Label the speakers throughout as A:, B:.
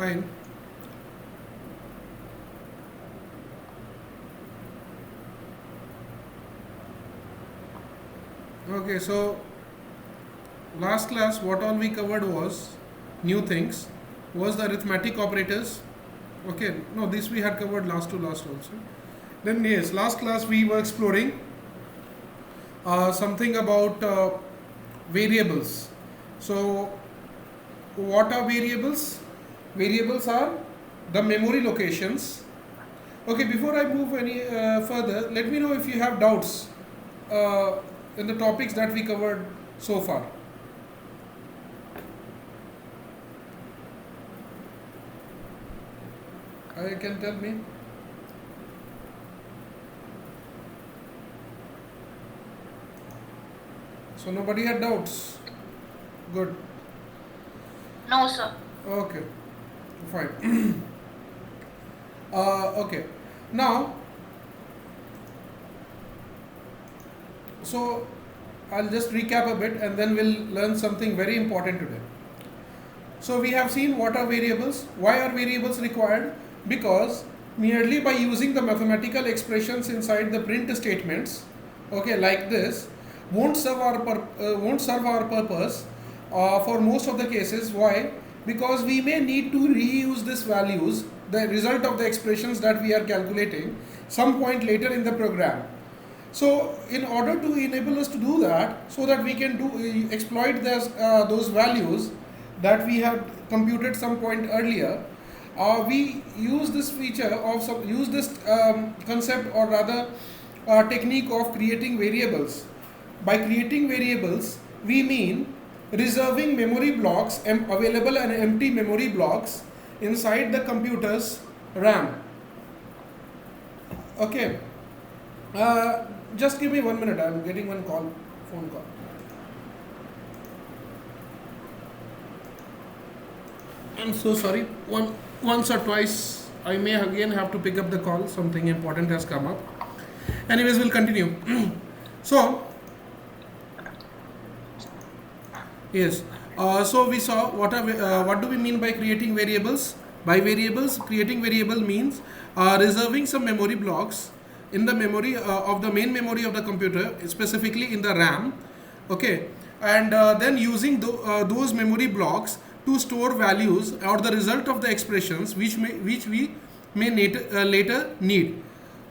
A: Fine. Okay, so last class what all we covered was new things, was the arithmetic operators. Okay, no, this we had covered last to last also. Then yes, last class we were exploring something about variables. So what are variables? Variables are the memory locations. Okay, before I move any further, let me know if you have doubts uh, in the topics that we covered so far. I can tell me. So nobody had doubts. Good.
B: No, sir.
A: Okay. Fine. Okay. Now, so I'll just recap a bit and then we'll learn something very important today. So we have seen what are variables. Why are variables required? Because merely by using the mathematical expressions inside the print statements, okay, like this, won't serve our purpose for most of the cases. Why? Because we may need to reuse these values, the result of the expressions that we are calculating, some point later in the program. So in order to enable us to do that, so that we can exploit those values that we have computed some point earlier, we use this feature of use this concept, or rather technique of creating variables. By creating variables, we mean reserving memory blocks available and empty memory blocks inside the computer's RAM. Okay. Just give me 1 minute. I'm getting one phone call. I'm so sorry. Once or twice, I may again have to pick up the call. Something important has come up. Anyways, we'll continue. So, yes. So we saw what do we mean by creating variables? By variables, creating variable means reserving some memory blocks in the memory of the main memory of the computer, specifically in the RAM. Okay, and then using those memory blocks to store values or the result of the expressions which we may later need.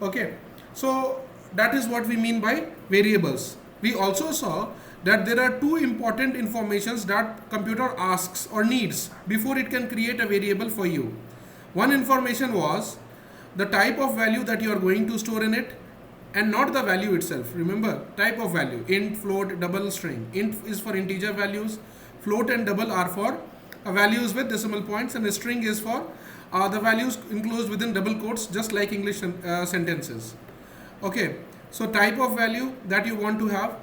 A: Okay, so that is what we mean by variables. We also saw that there are two important informations that computer asks or needs before it can create a variable for you. One information was the type of value that you are going to store in it, and not the value itself. Remember, type of value: int, float, double, string. Int is for integer values, float and double are for values with decimal points, and a string is for the values enclosed within double quotes, just like English sentences. Okay, so type of value that you want to have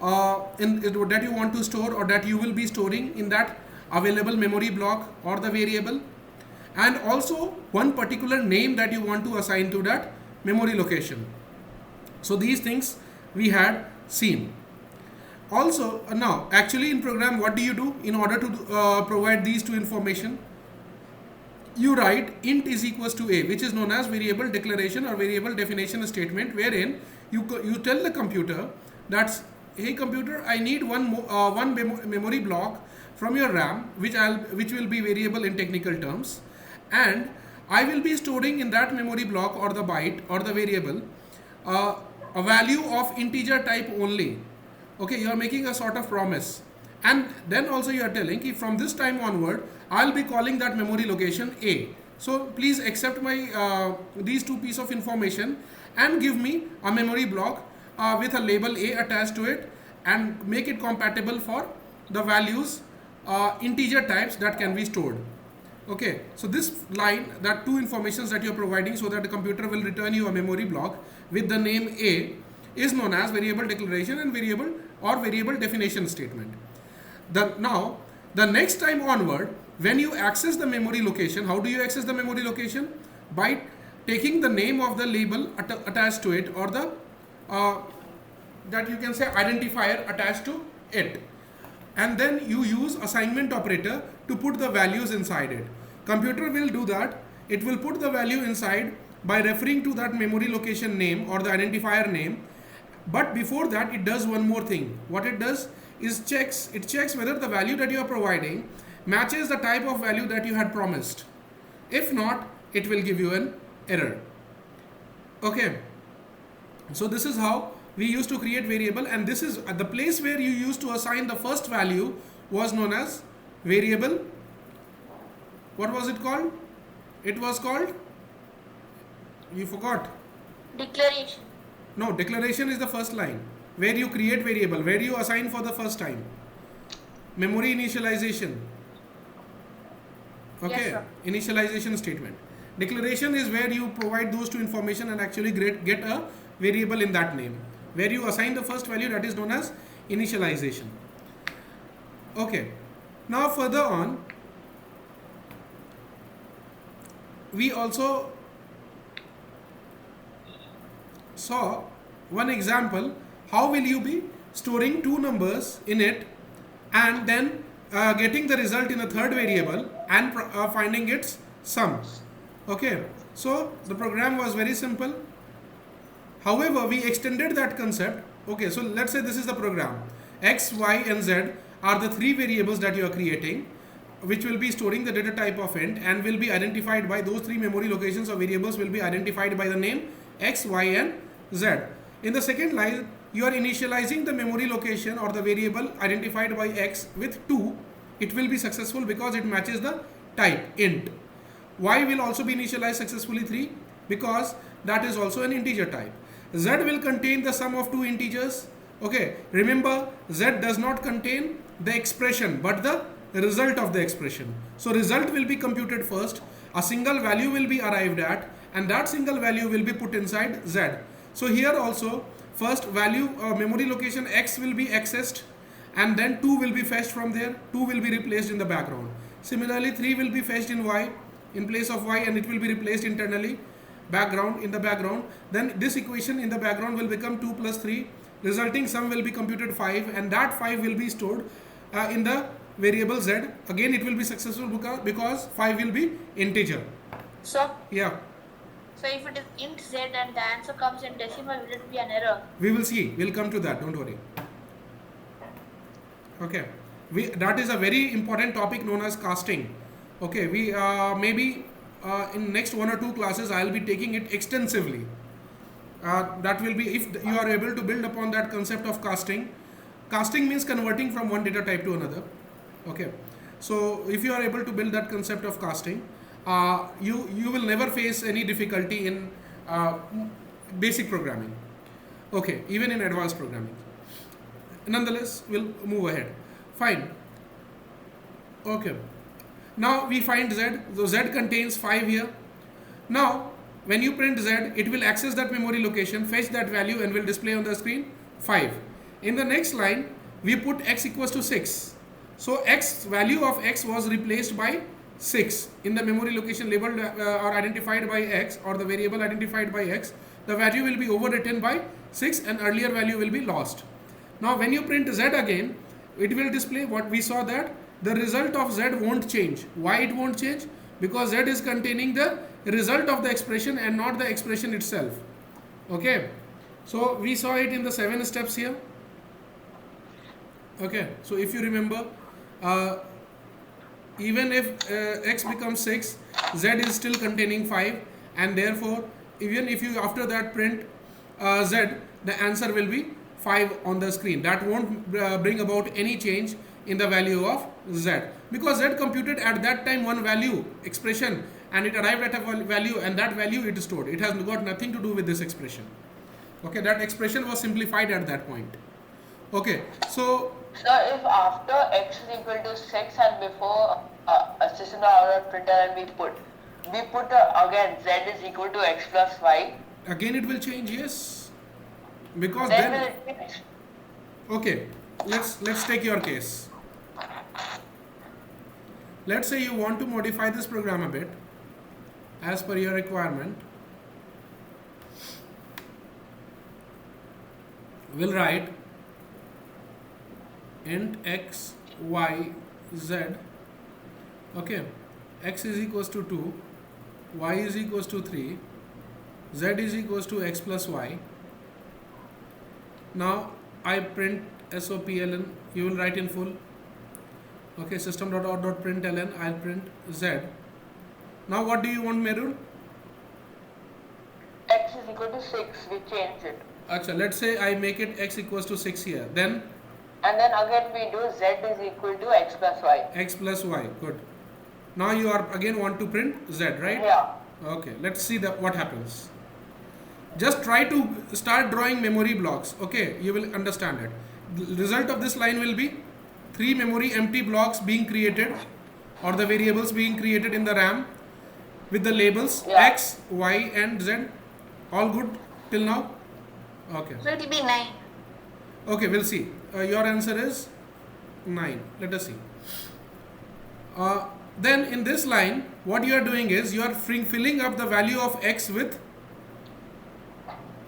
A: that you want to store, or that you will be storing in that available memory block or the variable, and also one particular name that you want to assign to that memory location. So these things we had seen. Also, now actually in program, what do you do in order to provide these two information? You write int is equals to a, which is known as variable declaration or variable definition statement, wherein you tell the computer that, hey computer, I need one memory block from your RAM, which will be variable in technical terms, and I will be storing in that memory block or the byte or the variable a value of integer type only. Okay, you are making a sort of promise, and then also you are telling if from this time onward I'll be calling that memory location A. So please accept my these two pieces of information and give me a memory block with a label A attached to it, and make it compatible for the values integer types that can be stored. Okay, so this line, that two informations that you're providing so that the computer will return you a memory block with the name A, is known as variable declaration and variable definition statement. Now, the next time onward, when you access the memory location, how do you access the memory location? By taking the name of the label attached to it, or the that you can say identifier attached to it, and then you use assignment operator to put the values inside it. Computer will do that. It will put the value inside by referring to that memory location name or the identifier name. But before that, it does one more thing. What it does is it checks whether the value that you are providing matches the type of value that you had promised. If not, it will give you an error. Okay. So this is how we used to create variable, and this is the place where you used to assign the first value was known as variable. What was it called? It was called, you forgot.
B: Declaration.
A: No, declaration is the first line where you create variable, where you assign for the first time. Memory initialization. Okay,
B: Yes, sir.
A: initialization statement. Declaration is where you provide those two information and actually get a variable in that name. Where you assign the first value, that is known as initialization. Okay, now further on, we also saw one example. How will you be storing two numbers in it and then getting the result in a third variable and finding its sum? Okay, so the program was very simple. However, we extended that concept. Okay, so let's say this is the program. X, Y, and Z are the three variables that you are creating, which will be storing the data type of int and will be identified by those three memory locations or variables will be identified by the name X, Y, and Z. In the second line, you are initializing the memory location or the variable identified by X with 2. It will be successful because it matches the type int. Y will also be initialized successfully 3 because that is also an integer type. Z will contain the sum of two integers. Okay, remember Z does not contain the expression but the result of the expression. So result will be computed first, a single value will be arrived at, and that single value will be put inside Z. So here also first value memory location X will be accessed and then 2 will be fetched from there, 2 will be replaced in the background. Similarly 3 will be fetched in Y in place of Y and it will be replaced internally in the background. Then this equation in the background will become 2 plus 3, resulting sum will be computed 5 and that 5 will be stored in the variable Z. Again it will be successful because 5 will be integer.
B: So,
A: Yeah,
B: so if it is int Z and the answer comes in decimal, will it be an error?
A: we will see, we'll come to that, don't worry. Okay, that is a very important topic known as casting. Okay, we maybe in next 1 or 2 classes I will be taking it extensively. That will be, if you are able to build upon that concept of casting. Casting means converting from one data type to another. Okay, so if you are able to build that concept of casting, you will never face any difficulty in basic programming. Okay, even in advanced programming. Nonetheless, we'll move ahead. Fine. Okay. Now we find Z. So Z contains 5 here. Now when you print Z, it will access that memory location, fetch that value and will display on the screen 5. In the next line, we put X equals to 6. So X value of X was replaced by 6 in the memory location labeled or identified by X, or the variable identified by X. The value will be overwritten by 6 and earlier value will be lost. Now when you print Z again, it will display what we saw, that the result of Z won't change. Why it won't change? Because Z is containing the result of the expression and not the expression itself. Okay, so we saw it in the 7 steps here. Okay, so if you remember, even if X becomes 6, Z is still containing 5, and therefore even if you after that print Z, the answer will be 5 on the screen. That won't bring about any change in the value of Z, because Z computed at that time one value expression and it arrived at a value, and that value it stored. It has got nothing to do with this expression. Okay, that expression was simplified at that point. Okay, so
C: if after X is equal to 6 and before a system out printer and we put again Z is equal to X plus 5,
A: again it will change, yes, because
C: then
A: then
C: will it change?
A: okay, let's take your case. Let's say you want to modify this program a bit as per your requirement. We'll write int X, Y, Z. Okay, x is equals to 2, y is equals to 3, z is equals to x plus y. Now I print SOPLN, you will write in full. Okay, system.out.println, I'll print z. Now what do you want, Merul?
C: X is equal to 6, we change it.
A: Acha, let's say I make it x equals to 6 here. Then
C: And then again we do z is equal to x plus y.
A: x plus y. Good. Now you are again want to print z, right?
C: Yeah.
A: Okay, let's see what happens. Just try to start drawing memory blocks. Okay, you will understand it. The result of this line will be 3 memory empty blocks being created, or the variables being created in the RAM with the labels x, y and z. All good till now? Okay.
B: So it will be 9.
A: Okay, we'll see. Your answer is 9. Let us see. Then in this line, what you are doing is you are filling up the value of x with,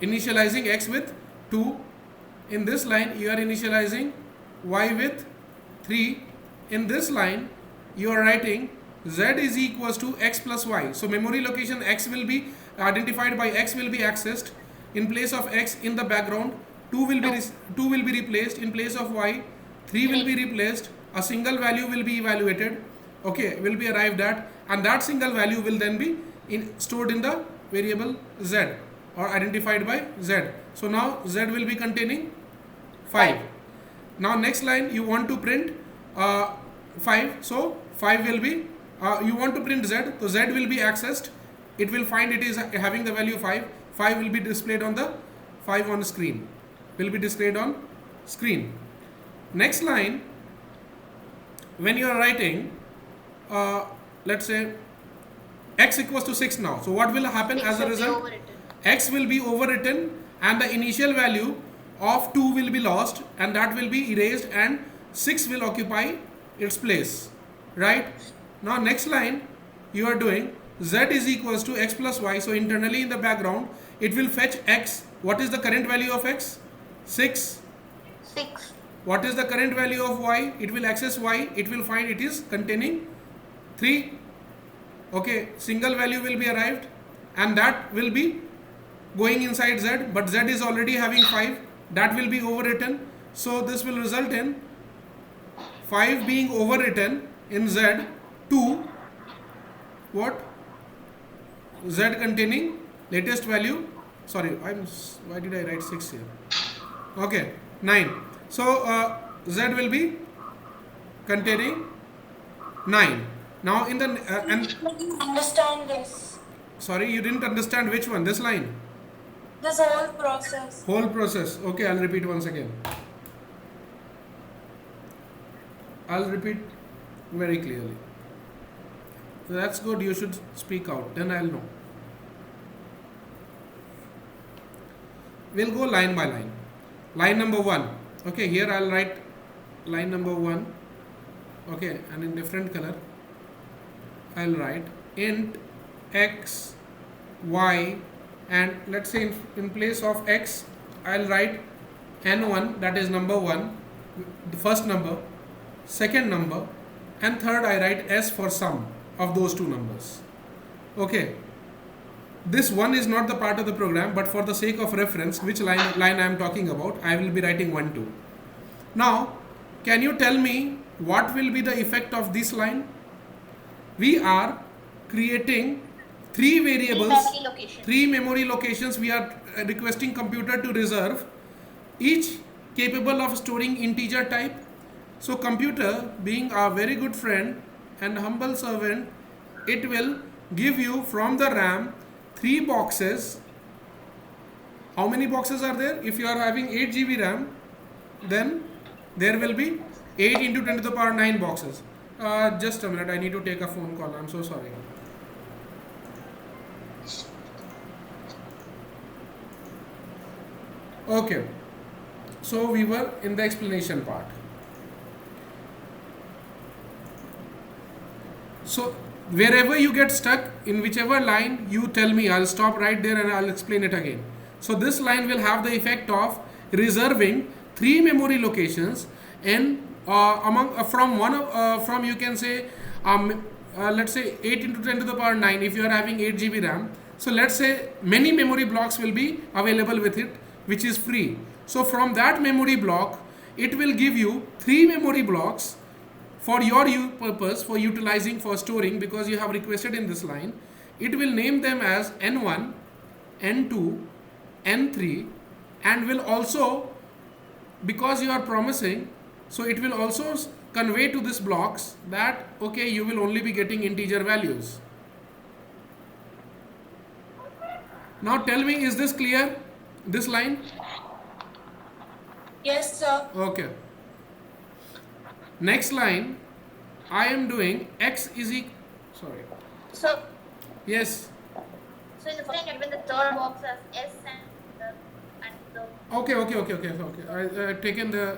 A: initializing x with 2. In this line, you are initializing y with 3. In this line, you are writing z is equals to x plus y. So memory location x will be identified by x will be accessed. In place of x in the background, 2 will be replaced. In place of y, 3 will be replaced. A single value will be evaluated. Okay, will be arrived at, and that single value will then be stored in the variable z, or identified by z. So now z will be containing 5. Now next line you want to print 5. So 5 will be you want to print z. So z will be accessed. It will find it is having the value 5. 5 will be displayed on the 5 on screen. Will be displayed on screen. Next line, when you are writing, let's say x equals to 6 now. So what will happen as a result? X will be overwritten and the initial value of 2 will be lost, and that will be erased, and 6 will occupy its place, right? Now next line you are doing z is equals to x plus y. So internally in the background it will fetch x. What is the current value of x? 6.
B: 6.
A: What is the current value of y? It will access y. It will find it is containing 3. Okay, single value will be arrived, and that will be going inside z, but z is already having 5. That will be overwritten. So this will result in 5 being overwritten in z to what? Z containing latest value. Sorry, why did I write 6 here? Okay, 9. So z will be containing 9. Now in the and
D: Understand this.
A: sorry, you didn't understand which one? This line.
D: This whole process.
A: Whole process. Okay, I'll repeat once again. I'll repeat very clearly. That's good. You should speak out. Then I'll know. We'll go line by line. Line number 1. Okay, here I'll write line number 1. Okay, and in different color. I'll write int x, y, and let's say in place of x, I'll write n1, that is number 1, the first number, second number, and third I write s for sum of those two numbers. Okay, this one is not the part of the program, but for the sake of reference, which line I am talking about, I will be writing 1, 2. Now, can you tell me what will be the effect of this line? We are creating 3 variables, 3 memory locations we are requesting computer to reserve, each capable of storing integer type. So computer, being a very good friend and humble servant, it will give you from the RAM 3 boxes. How many boxes are there? If you are having 8 GB RAM, then there will be 8 into 10 to the power 9 boxes. Just a minute, I need to take a phone call. I'm so sorry. Okay, so we were in the explanation part. So wherever you get stuck, in whichever line, you tell me. I'll stop right there and I'll explain it again. So this line will have the effect of reserving 3 memory locations and from you can say let's say 8 into 10 to the power 9, if you are having 8 GB RAM, so let's say many memory blocks will be available with it, which is free. So from that memory block, it will give you 3 memory blocks for your purpose, for utilizing, for storing, because you have requested in this line. It will name them as N1, N2, N3, and will also, because you are promising, so it will also convey to this blocks that okay, you will only be getting integer values. Now tell me, is this clear, this line?
D: Yes, sir.
A: Okay. Next line, I am doing x is equal, sorry,
B: So,
A: yes,
B: so in the first given the third box as S and the
A: okay, I taken the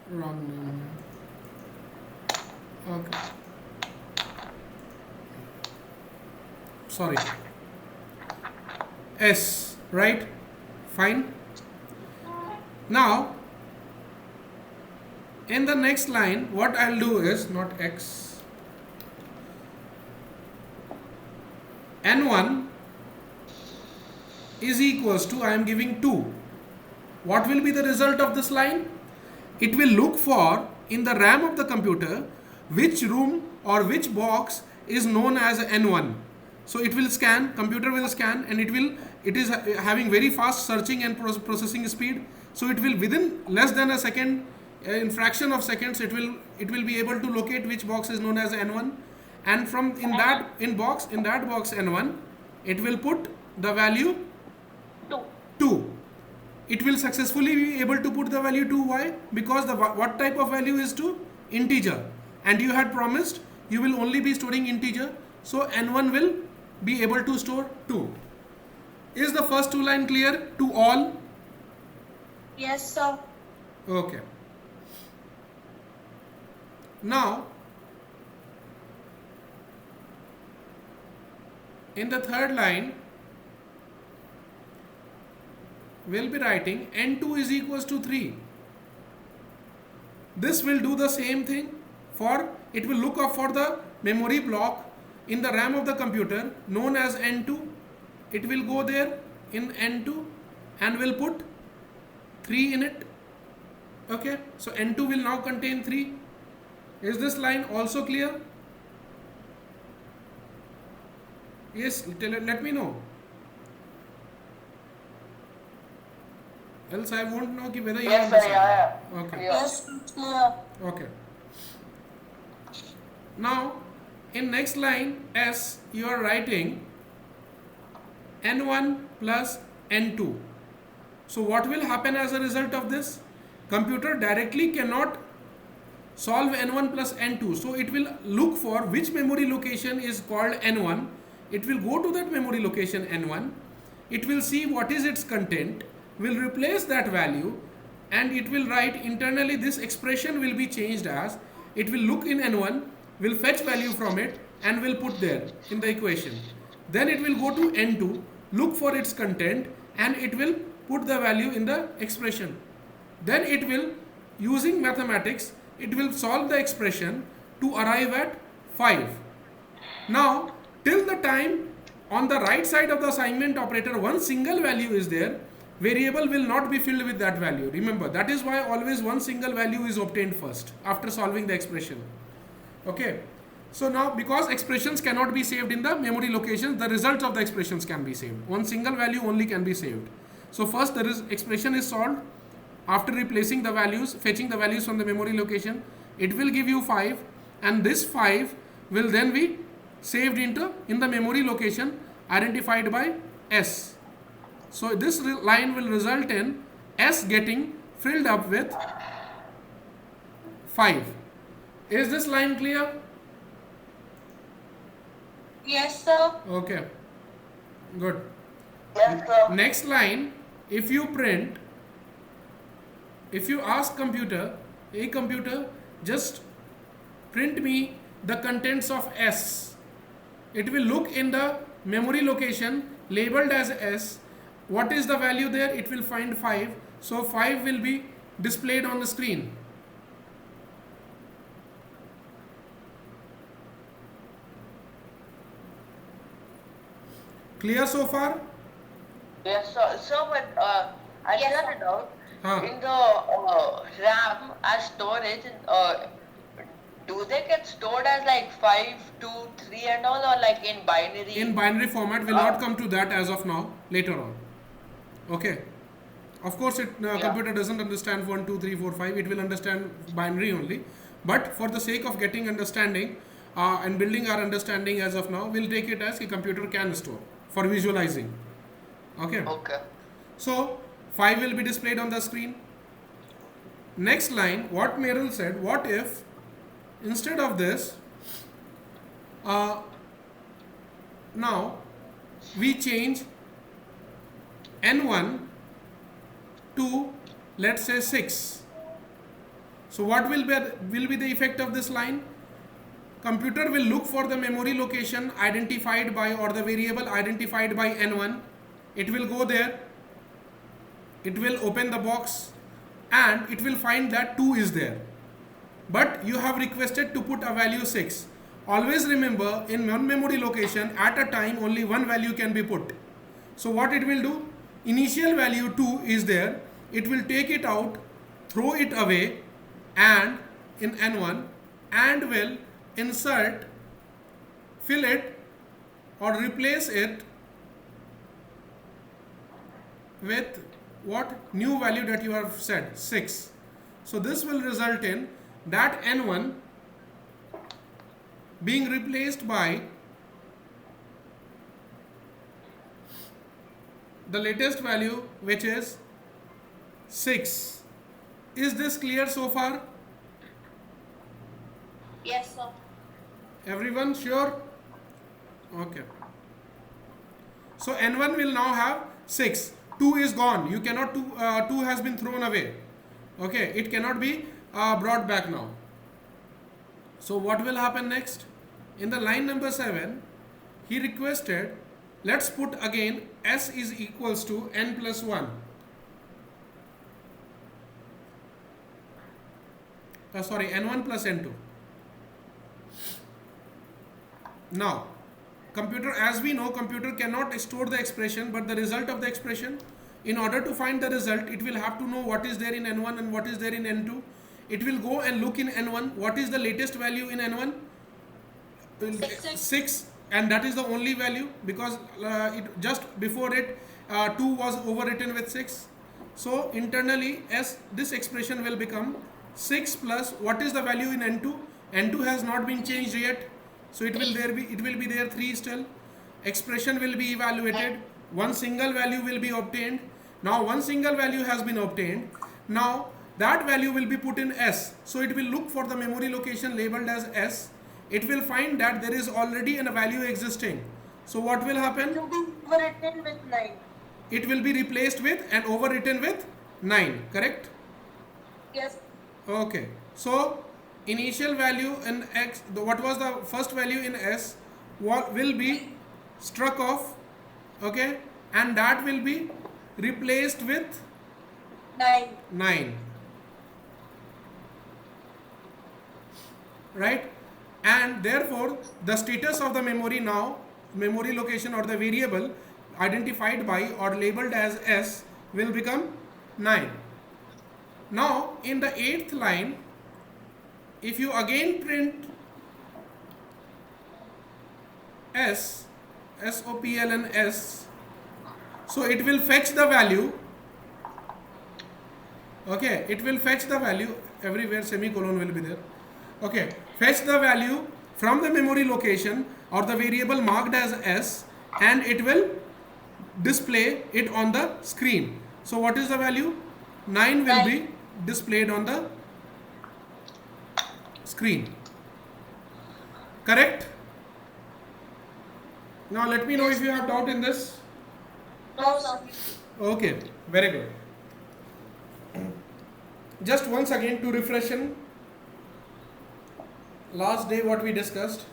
A: wrong name. Okay, sorry, S, right? Fine. Now in the next line, what I'll do is not x, n1 is equals to, I am giving 2. What will be the result of this line? It will look for in the RAM of the computer which room or which box is known as n1. So it will scan, computer will scan, and it is having very fast searching and processing speed. So it will within less than a second, in fraction of seconds, it will be able to locate which box is known as n1, and from in that box n1, it will put the value 2. It will successfully be able to put the value 2. Why? Because the what type of value is 2? Integer, and you had promised you will only be storing integer, so n1 will be able to store 2. Is the first 2 line clear to all?
D: Yes, sir.
A: Okay. Now, in the third line, we'll be writing n2 is equals to 3. This will do the same thing for, it will look up for the memory block in the RAM of the computer known as n2. It will go there in n2 and will put 3 in it. Okay, so n2 will now contain 3. Is this line also clear? Yes, let me know. Else I won't know whether you
C: Yes, sir,
A: understand.
C: yeah.
A: Okay.
C: Clear.
D: Yes, clear.
A: Okay. Now, in next line S, you are writing n1 plus n2. So what will happen as a result of this? Computer directly cannot solve n1 plus n2. So it will look for which memory location is called n1. It will go to that memory location n1. It will see what is its content, will replace that value, and it will write internally this expression will be changed as, it will look in n1, will fetch value from it and will put there in the equation. Then it will go to n2, look for its content, and it will put the value in the expression. Then it will, using mathematics, it will solve the expression to arrive at 5. Now, till the time on the right side of the assignment operator one single value is there, variable will not be filled with that value. Remember, that is why always one single value is obtained first after solving the expression. Okay. So now, because expressions cannot be saved in the memory locations, the results of the expressions can be saved. One single value only can be saved. So first the expression is solved. After replacing the values, fetching the values from the memory location, it will give you 5, and this 5 will then be saved in the memory location identified by S. So this line will result in S getting filled up with 5. Is this line clear?
D: Yes, sir.
A: Okay, good.
C: Yes, sir.
A: Next line, if you ask computer, hey computer, just print me the contents of S. It will look in the memory location labeled as S. What is the value there? It will find 5. So 5 will be displayed on the screen. Clear so far?
C: Yes, sir. So, but I
B: Yes,
C: got
B: sir.
C: a doubt.
A: Huh.
C: In the RAM as storage, do they get stored as like 5, 2, 3 and all, or like in binary?
A: In binary format, will not come to that as of now, later on. Okay. Of course, computer doesn't understand 1, 2, 3, 4, 5. It will understand binary only. But for the sake of getting understanding and building our understanding as of now, we'll take it as a computer can store for visualizing. Okay.
C: Okay.
A: So 5 will be displayed on the screen. Next line, what Merrill said, what if instead of this, now we change N1 to, let's say, 6. So what will be the effect of this line? Computer will look for the memory location identified by, or the variable identified by N1. It will go there, it will open the box, and it will find that 2 is there. But you have requested to put a value 6. Always remember, in one memory location at a time only one value can be put. So what it will do? Initial value 2 is there. It will take it out, throw it away, and in N1, and will insert, fill it, or replace it with what new value that you have said, 6. So this will result in that N1 being replaced by the latest value, which is 6. Is this clear so far?
B: Yes, sir.
A: Everyone sure? Okay. So N1 will now have 6. 2 is gone. You cannot 2 has been thrown away. Okay, it cannot be brought back now. So what will happen next? In the line number 7, he requested, let's put again S is equals to N plus 1. Sorry, N1 plus N2. Now, computer, as we know, computer cannot store the expression but the result of the expression. In order to find the result, it will have to know what is there in N1 and what is there in N2. It will go and look in N1. What is the latest value in N1? 6, and that is the only value, because it just before it 2 was overwritten with 6. So internally, as this expression will become 6 plus what is the value in N2? N2 has not been changed yet, so it will be there 3 still. Expression will be evaluated. One single value will be obtained. Now one single value has been obtained. Now that value will be put in S. So it will look for the memory location labeled as S. It will find that there is already a value existing. So what will happen?
D: To be overwritten with 9.
A: It will be replaced with and overwritten with 9. Correct?
D: Yes.
A: Okay. So initial value in X, what was the first value in S, will be struck off. Okay, and that will be replaced with 9. Right? And therefore the status of the memory now, memory location or the variable identified by or labeled as S, will become 9. Now in the 8th line, if you again print S, SOPLN, so it will fetch the value. Okay, it will fetch the value, everywhere semicolon will be there. Okay, fetch the value from the memory location or the variable marked as S, and it will display it on the screen. So what is the value? 9 will be displayed on the screen. Correct? Now let me know if you have doubt in this.
D: No, sir.
A: Okay, very good. Just once again to refreshen, last day what we discussed.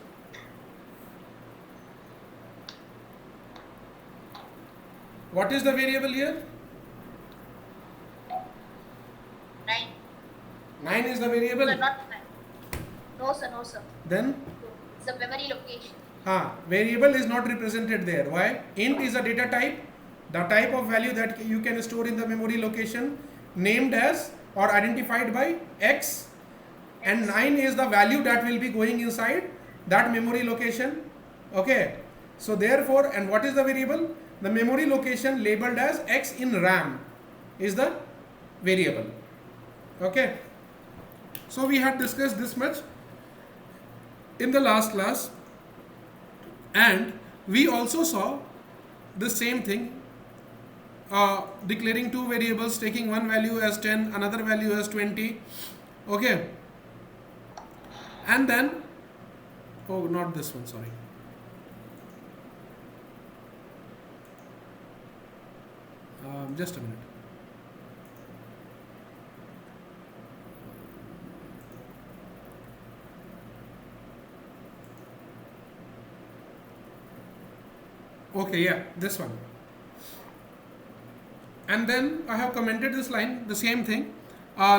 A: What is the variable here?
B: 9.
A: 9 is the variable.
B: Sir, not 9. No, sir, no, sir.
A: Then
B: It's the memory location.
A: Variable is not represented there. Why? Int is a data type, the type of value that you can store in the memory location named as or identified by X, and 9 is the value that will be going inside that memory location. Okay, so therefore, and what is the variable? The memory location labeled as X in RAM is the variable. Okay, so we had discussed this much in the last class, and we also saw the same thing, declaring two variables, taking one value as 10, another value as 20. Okay, and then, oh, not this one, sorry. Just a minute. Okay, yeah, this one. And then I have commented this line, the same thing.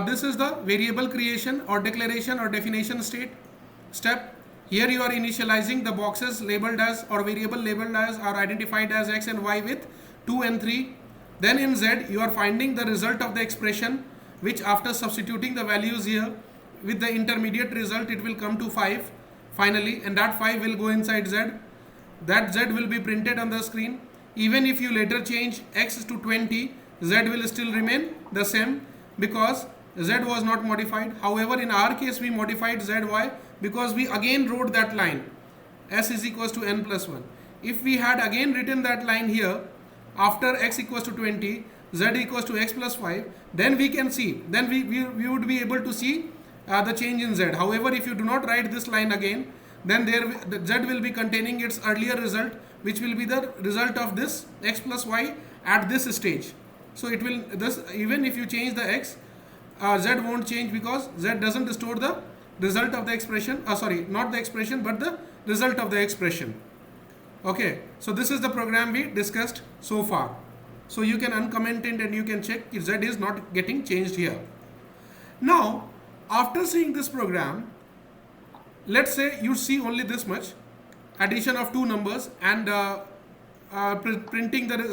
A: This is the variable creation or declaration or definition step. Here you are initializing the boxes labeled as or variable labeled as or identified as X and Y with 2 and 3. Then in Z you are finding the result of the expression, which after substituting the values here with the intermediate result, it will come to 5 finally, and that 5 will go inside Z. That Z will be printed on the screen. Even if you later change X to 20, Z will still remain the same because Z was not modified. However, in our case we modified ZY because we again wrote that line S is equals to N plus 1. If we had again written that line here after X equals to 20, Z equals to X plus 5, then we can see, then we would be able to see the change in Z. However, if you do not write this line again, then the Z will be containing its earlier result, which will be the result of this X plus Y at this stage. So it will, this, even if you change the X, Z won't change because Z doesn't store the result of the expression, sorry, not the expression but the result of the expression. Okay, so this is the program we discussed so far. So you can uncomment it and you can check if Z is not getting changed here. Now, after seeing this program, let's say you see only this much, addition of two numbers and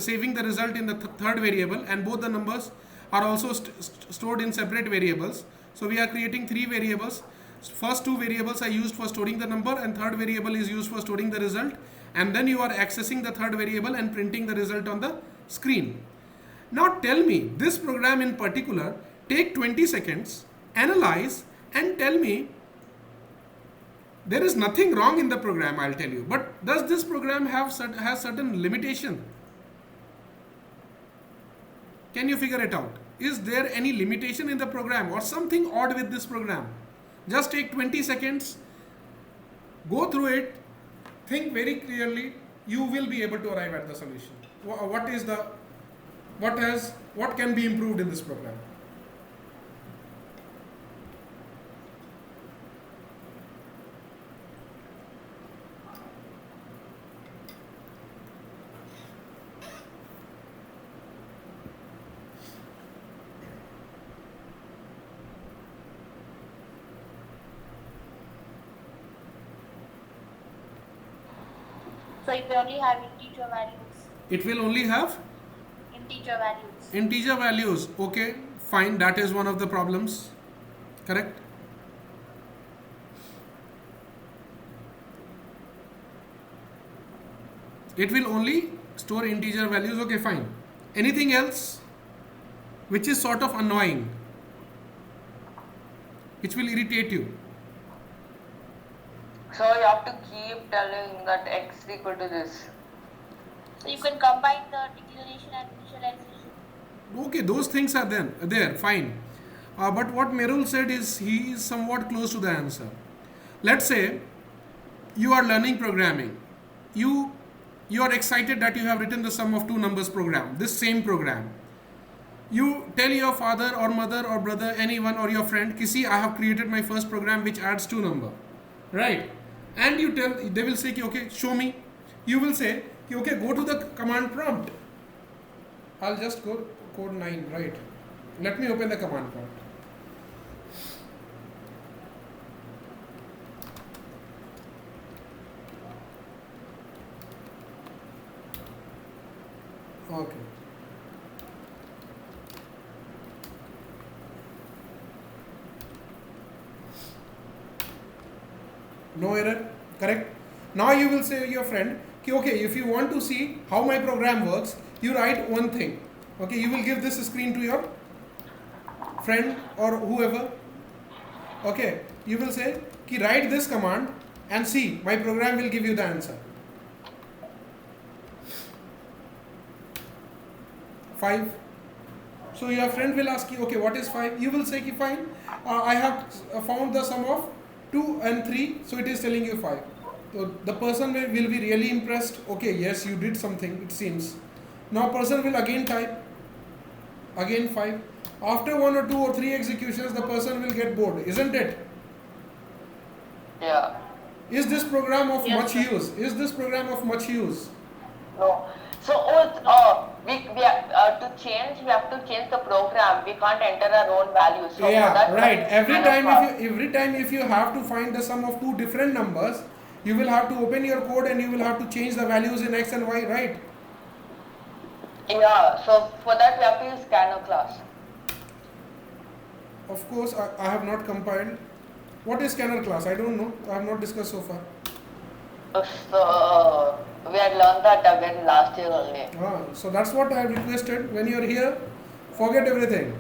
A: saving the result in the third variable, and both the numbers are also stored in separate variables. So we are creating three variables. First two variables are used for storing the number and third variable is used for storing the result, and then you are accessing the third variable and printing the result on the screen. Now tell me, this program in particular, take 20 seconds, analyze and tell me, there is nothing wrong in the program, I'll tell you, but does this program has certain limitation? Can you figure it out? Is there any limitation in the program or something odd with this program? Just take 20 seconds, go through it, think very clearly, you will be able to arrive at the solution. What can be improved in this program?
B: So it will only have integer values.
A: It will only have
B: Integer values.
A: integer values. Okay, fine, that is one of the problems. Correct? It will only store integer values. Okay, fine. Anything else which is sort of annoying, which will irritate you?
C: So you have to keep telling that X is equal to this.
B: So you can combine the declaration and initialization.
A: Okay, those things are there, fine. But what Merul said is he is somewhat close to the answer. Let's say you are learning programming. You are excited that you have written the sum of two numbers program, this same program. You tell your father or mother or brother, anyone or your friend, see, I have created my first program which adds two numbers, right? And you tell, they will say, okay, show me. You will say, okay, go to the command prompt. I'll just go code 9, right? Let me open the command prompt. Okay. No error, correct? Now you will say to your friend, okay, if you want to see how my program works, you write one thing. Okay, you will give this screen to your friend or whoever. Okay, you will say, write this command and see, my program will give you the answer. 5. So your friend will ask you, okay, what is 5? You will say, fine, I have found the sum of 2 and 3, so it is telling you 5. So the person will be really impressed. Okay, yes, you did something, it seems. Now person will again type, again 5. After 1 or 2 or 3 executions, the person will get bored, isn't it?
C: Yeah.
A: Is this program of
B: Yes,
A: much
B: sir.
A: use? Is this program of much use?
C: No. So we have to change. We have to change the program. We can't enter our own values. So for
A: Yeah,
C: that,
A: right. Every
C: kind
A: time
C: of,
A: if you have to find the sum of two different numbers, you will have to open your code and you will have to change the values in x and y, right?
C: yeah. So for that, we have to use scanner class.
A: Of course, I have not compiled. What is scanner class? I don't know. I have not discussed so far.
C: So we had learned that again last year only.
A: So that's what I have requested. When you are here, forget everything.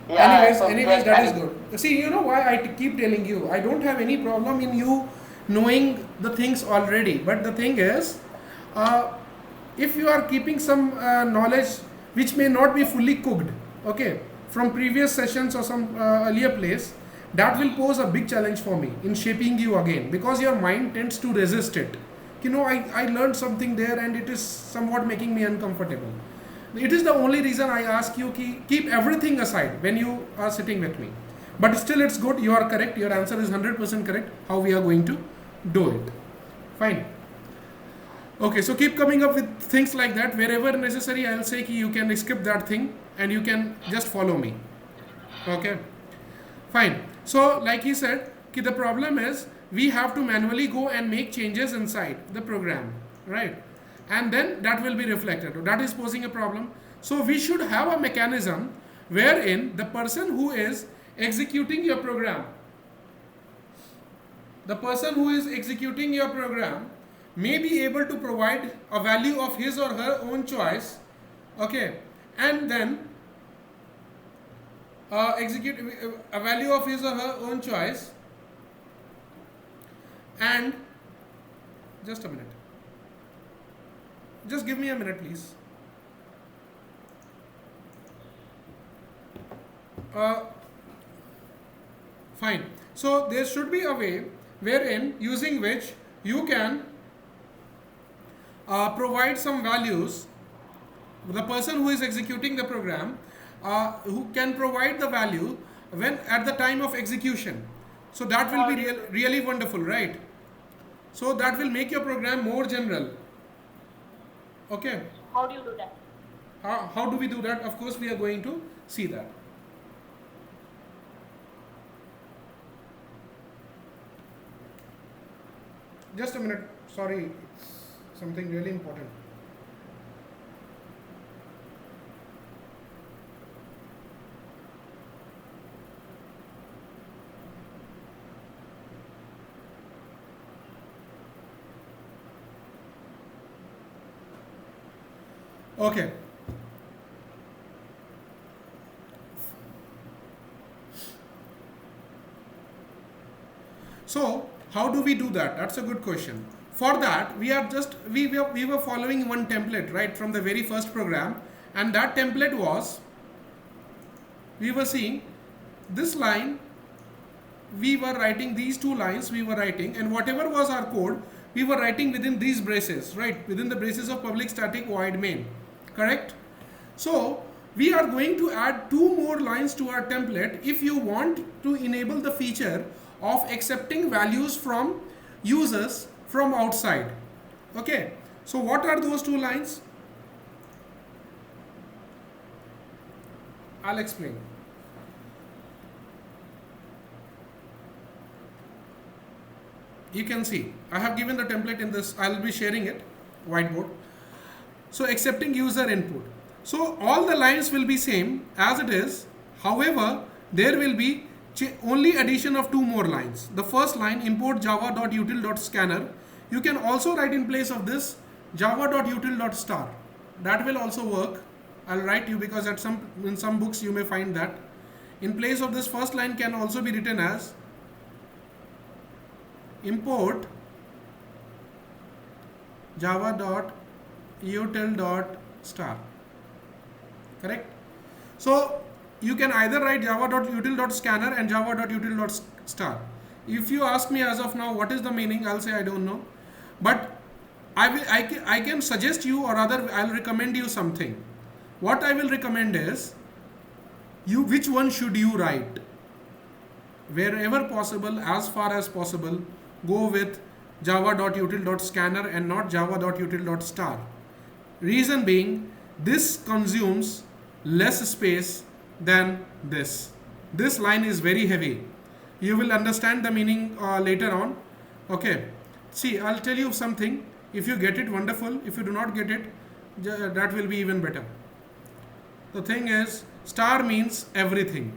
C: Yeah. so
A: Anyways,
C: we
A: that
C: had-
A: is good. See, you know why I keep telling you. I don't have any problem in you knowing the things already. But the thing is, if you are keeping some knowledge which may not be fully cooked, okay, from previous sessions or some earlier place, that will pose a big challenge for me in shaping you again, because your mind tends to resist it. You know, I learned something there and it is somewhat making me uncomfortable. It is the only reason I ask you, keep everything aside when you are sitting with me. But still, it's good. You are correct. Your answer is 100% correct. How we are going to do it. Fine. Okay, so keep coming up with things like that. Wherever necessary, I'll say you can skip that thing and you can just follow me. Okay. Fine. So, like he said, the problem is we have to manually go and make changes inside the program, right? And then that will be reflected. That is posing a problem. So we should have a mechanism wherein the person who is executing your program, may be able to provide a value of his or her own choice, okay, and then execute a value of his or her own choice, and just a minute. Just give me a minute, please. Fine. So there should be a way wherein using which you can provide some values. The person who is executing the program, who can provide the value when at the time of execution. So that will be really wonderful, right? So that will make your program more general. Okay.
B: How do you do that?
A: How do we do that? Of course, we are going to see that. Just a minute. Sorry, it's something really important. Okay. So how do we do that? That's a good question. For that, we were following one template, right, from the very first program, and that template was, we were seeing this line, we were writing these two lines, and whatever was our code, we were writing within these braces, right, within the braces of public static void main, correct? So we are going to add two more lines to our template if you want to enable the feature of accepting values from users from outside. Okay, so what are those two lines? I'll explain. You can see I have given the template in this. I'll be sharing it, whiteboard. So accepting user input. So all the lines will be same as it is. However, there will be only addition of two more lines. The first line, import java.util.scanner. You can also write in place of this java.util.star. That will also work. I'll write you because in some books you may find that. In place of this first line can also be written as import java.util.star. Correct? So you can either write java.util.scanner and java.util.star. If you ask me as of now what is the meaning, I'll say I don't know. But I can suggest you, or rather I'll recommend you something. What I will recommend is, which one should you write? Wherever possible, as far as possible, go with java.util.scanner and not java.util.star. Reason being, this consumes less space than this. This line is very heavy. You will understand the meaning later on. Okay. See, I'll tell you something. If you get it, wonderful. If you do not get it, that will be even better. The thing is, star means everything.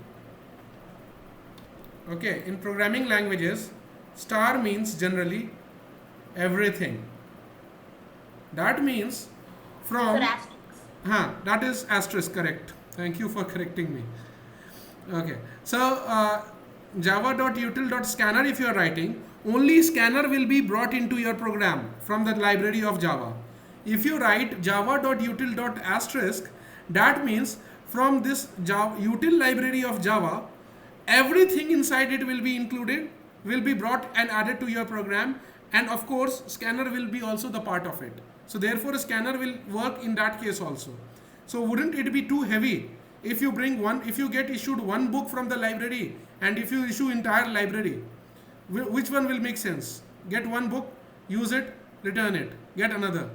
A: Okay, in programming languages, star means generally everything. That means from... that is asterisk, correct. Thank you for correcting me. Okay, so java.util.scanner, if you are writing, only scanner will be brought into your program from the library of Java. If you write java.util.asterisk, that means from this util library of Java, everything inside it will be included, will be brought and added to your program, and of course scanner will be also the part of it. So therefore scanner will work in that case also. So wouldn't it be too heavy if you get issued one book from the library, and if you issue entire library? Which one will make sense? Get one book, use it, return it, get another.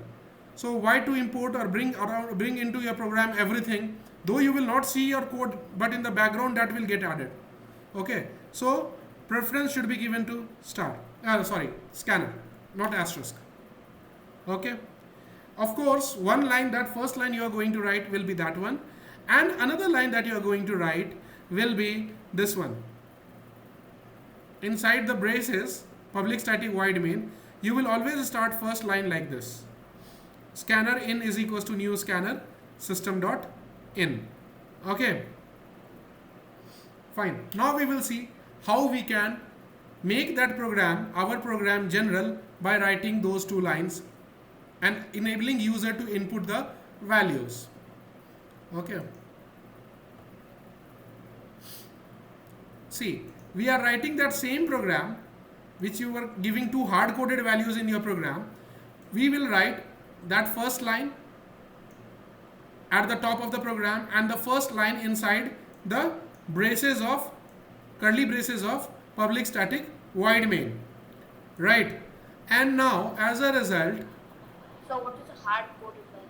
A: So why to import or bring into your program everything, though you will not see your code, but in the background that will get added. Okay, so preference should be given to scanner, not asterisk. Okay, of course one line, that first line you are going to write will be that one, and another line that you are going to write will be this one. Inside the braces, public static void main, you will always start first line like this. Scanner in is equals to new scanner system.in. Okay, fine. Now we will see how we can make that program, our program, general by writing those two lines and enabling user to input the values. Okay, see, we are writing that same program which you were giving two hard-coded values in your program. We will write that first line at the top of the program and the first line inside the curly braces of public static void main, right? And now as a result,
B: So what is a hard-coded value?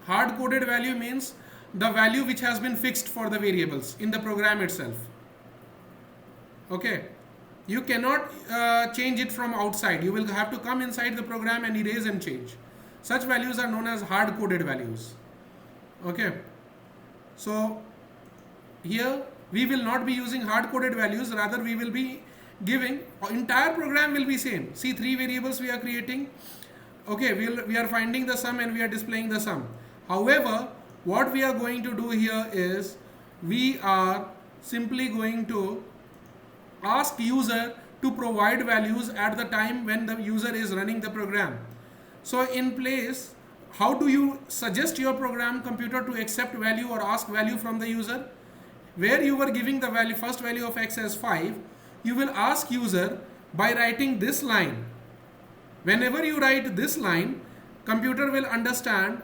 A: hard-coded value means the value which has been fixed for the variables in the program itself. Okay, you cannot change it from outside. You will have to come inside the program and erase and change. Such values are known as hard-coded values. Okay, so here we will not be using hard-coded values, rather we will be giving, entire program will be same. See, three variables we are creating. Okay, we are finding the sum and we are displaying the sum. However, what we are going to do here is we are simply going to ask user to provide values at the time when the user is running the program. So in place, how do you suggest your program computer to accept value or ask value from the user? Where you were giving the value, first value of x as 5, you will ask user by writing this line. Whenever you write this line, computer will understand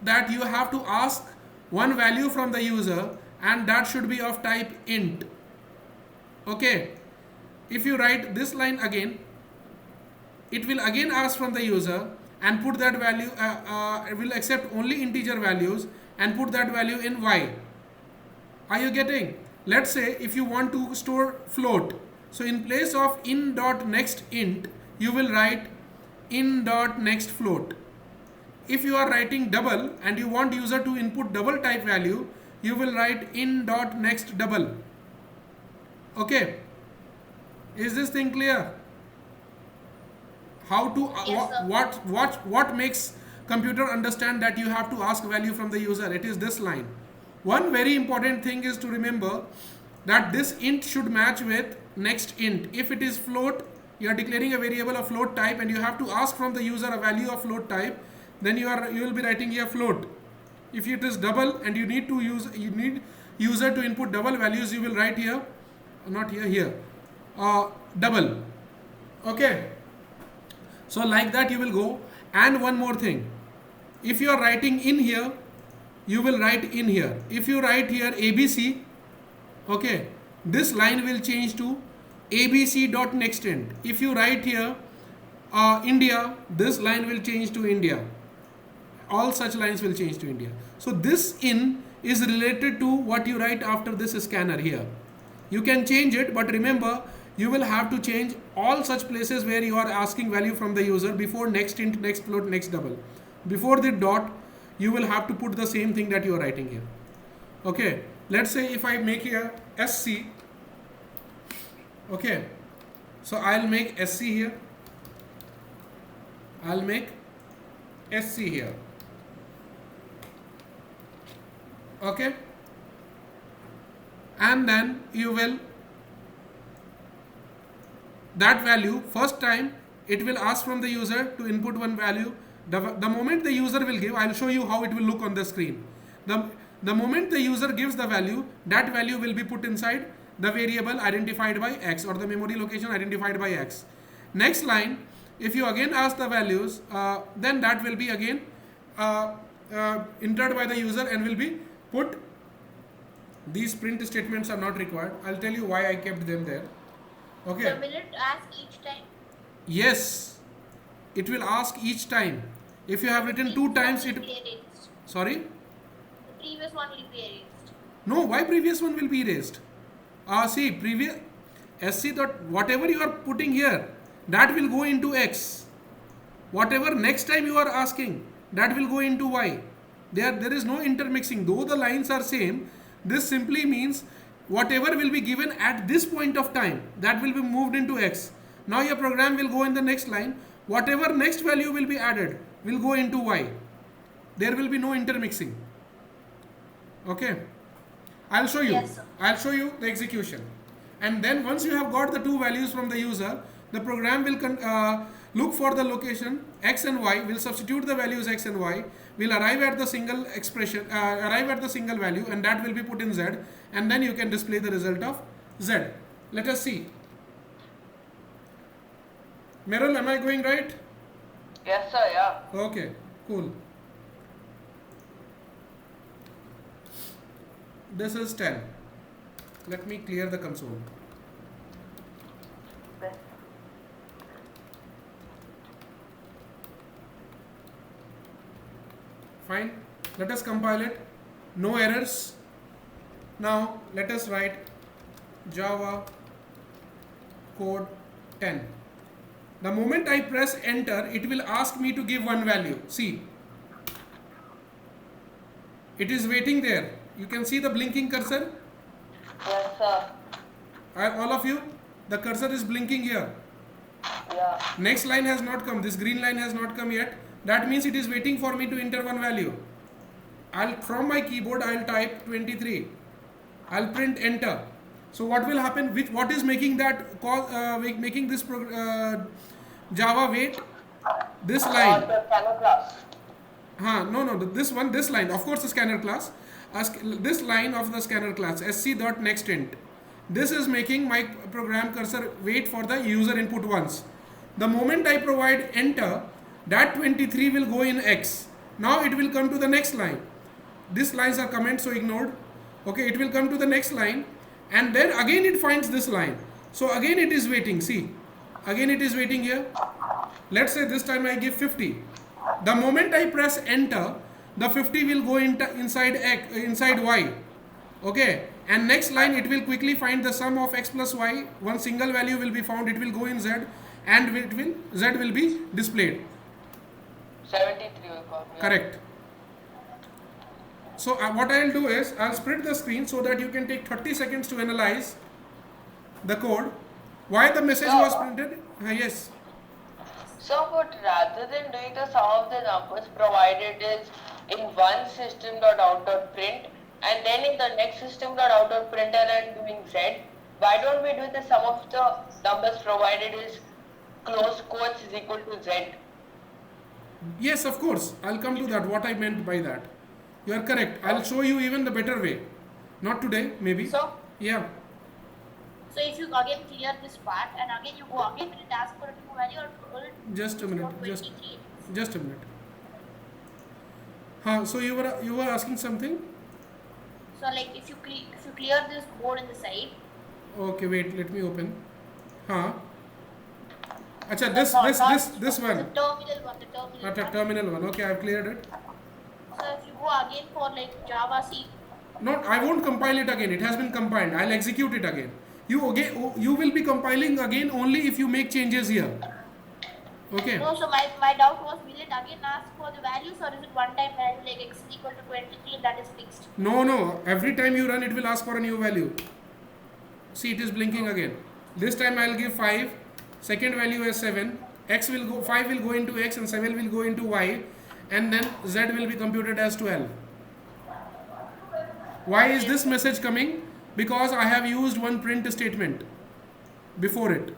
A: that you have to ask one value from the user, and that should be of type int. Okay, if you write this line again, it will again ask from the user and put that value, it will accept only integer values and put that value in y. Are you getting? Let's say if you want to store float, so in place of in.next int, you will write in.next float. if you are writing double and you want user to input double type value, you will write in dot next double. Okay, is this thing clear? How to
B: Yes, sir.
A: what makes computer understand that you have to ask value from the user? It is this line. One very important thing is to remember that this int should match with next int. If it is float, you are declaring a variable of float type and you have to ask from the user a value of float type, then you will be writing here float. If it is double and you need user to input double values, you will write here, not here, double. Okay, so like that you will go. And one more thing, if you are writing in here, you will write in here. If you write here ABC, okay, this line will change to ABC dot next int. If you write here India, this line will change to India. All such lines will change to India. So this in is related to what you write after this scanner here. You can change it, but remember you will have to change all such places where you are asking value from the user before next int, next float, next double. Before the dot, you will have to put the same thing that you are writing here. Okay, let's say if I make here SC, okay, so I'll make SC here, I'll make SC here. Okay, and then you will, that value first time it will ask from the user to input one value. The moment the user will give, I'll show you how it will look on the screen. The moment the user gives the value, that value will be put inside the variable identified by X or the memory location identified by X. Next line, if you again ask the values, then that will be again entered by the user and will be put. These print statements are not required. I'll tell you why I kept them there. Okay.
B: So will it ask each time?
A: Yes, it will ask each time. If you have written two times, it. Sorry.
B: The previous one will be erased.
A: No, why previous one will be erased? See, previous SC dot whatever you are putting here, that will go into X. Whatever next time you are asking, that will go into Y. There is no intermixing. Though the lines are same, this simply means whatever will be given at this point of time, that will be moved into X. Now your program will go in the next line. Whatever next value will be added will go into Y. There will be no intermixing. Okay, I'll show you.
B: Yes, sir.
A: I'll show you the execution. And then once you have got the two values from the user, the program will look for the location X and Y, will substitute the values X and Y, will arrive at the single expression, arrive at the single value, and that will be put in Z, and then you can display the result of Z. Let us see. Merul, am I going right?
C: Yes, sir, yeah.
A: Okay, cool. This is 10. Let me clear the console. Fine. Let us compile it. No errors. Now let us write Java code 10. The moment I press enter, it will ask me to give one value. See, it is waiting there. You can see the blinking cursor.
C: Yes, sir.
A: All of you, the cursor is blinking here.
C: Yeah.
A: Next line has not come. This green line has not come yet. That means it is waiting for me to enter one value. From my keyboard I'll type 23. I'll print enter. So what will happen? What is making that making this Java wait? This line.
C: The scanner class.
A: No. This line. Of course, the scanner class. This line of the scanner class sc.nextInt. This is making my program cursor wait for the user input once. The moment I provide enter, that 23 will go in X. Now it will come to the next line. These lines are comments, so ignored. Okay, it will come to the next line, and then again it finds this line. So again it is waiting. See, again it is waiting here. Let's say this time I give 50. The moment I press enter, the 50 will go inside Y. Okay, and next line it will quickly find the sum of X plus Y. One single value will be found. It will go in Z, and Z will be displayed.
C: 73 will come.
A: Correct. So what I'll do is I'll split the screen so that you can take 30 seconds to analyze the code. Why the message was printed? Yes.
C: So, but rather than doing the sum of the numbers provided is in one system.out.print and then in the next system.out.println and doing z, why don't we do the sum of the numbers provided is close quotes is equal to z?
A: Yes, of course. I'll come to that. What I meant by that. You are correct. I'll show you even the better way. Not today, maybe.
B: So,
A: Yeah.
B: so if you again clear this part and again you go again, will it ask for a new value or
A: Just a minute.
B: for 23?
A: Just a minute. So you were asking something?
B: So like if you clear this board in the side.
A: Okay, wait. Let me open. Acha, this
B: not
A: one.
B: The terminal one.
A: Terminal one. Okay, I've cleared it.
B: So if you go again for like Java C.
A: Not, I won't compile it again. It has been compiled. I'll execute it again. You will be compiling again only if you make changes here. Okay.
B: No, so my doubt was, will it again ask for the values or is it one time value like x is equal to 23 and that is fixed?
A: No. Every time you run, it will ask for a new value. See, it is blinking again. This time I'll give 5. Second value is 7. 5 will go into x and 7 will go into y. And then z will be computed as 12. Why is this message coming? Because I have used one print statement before it.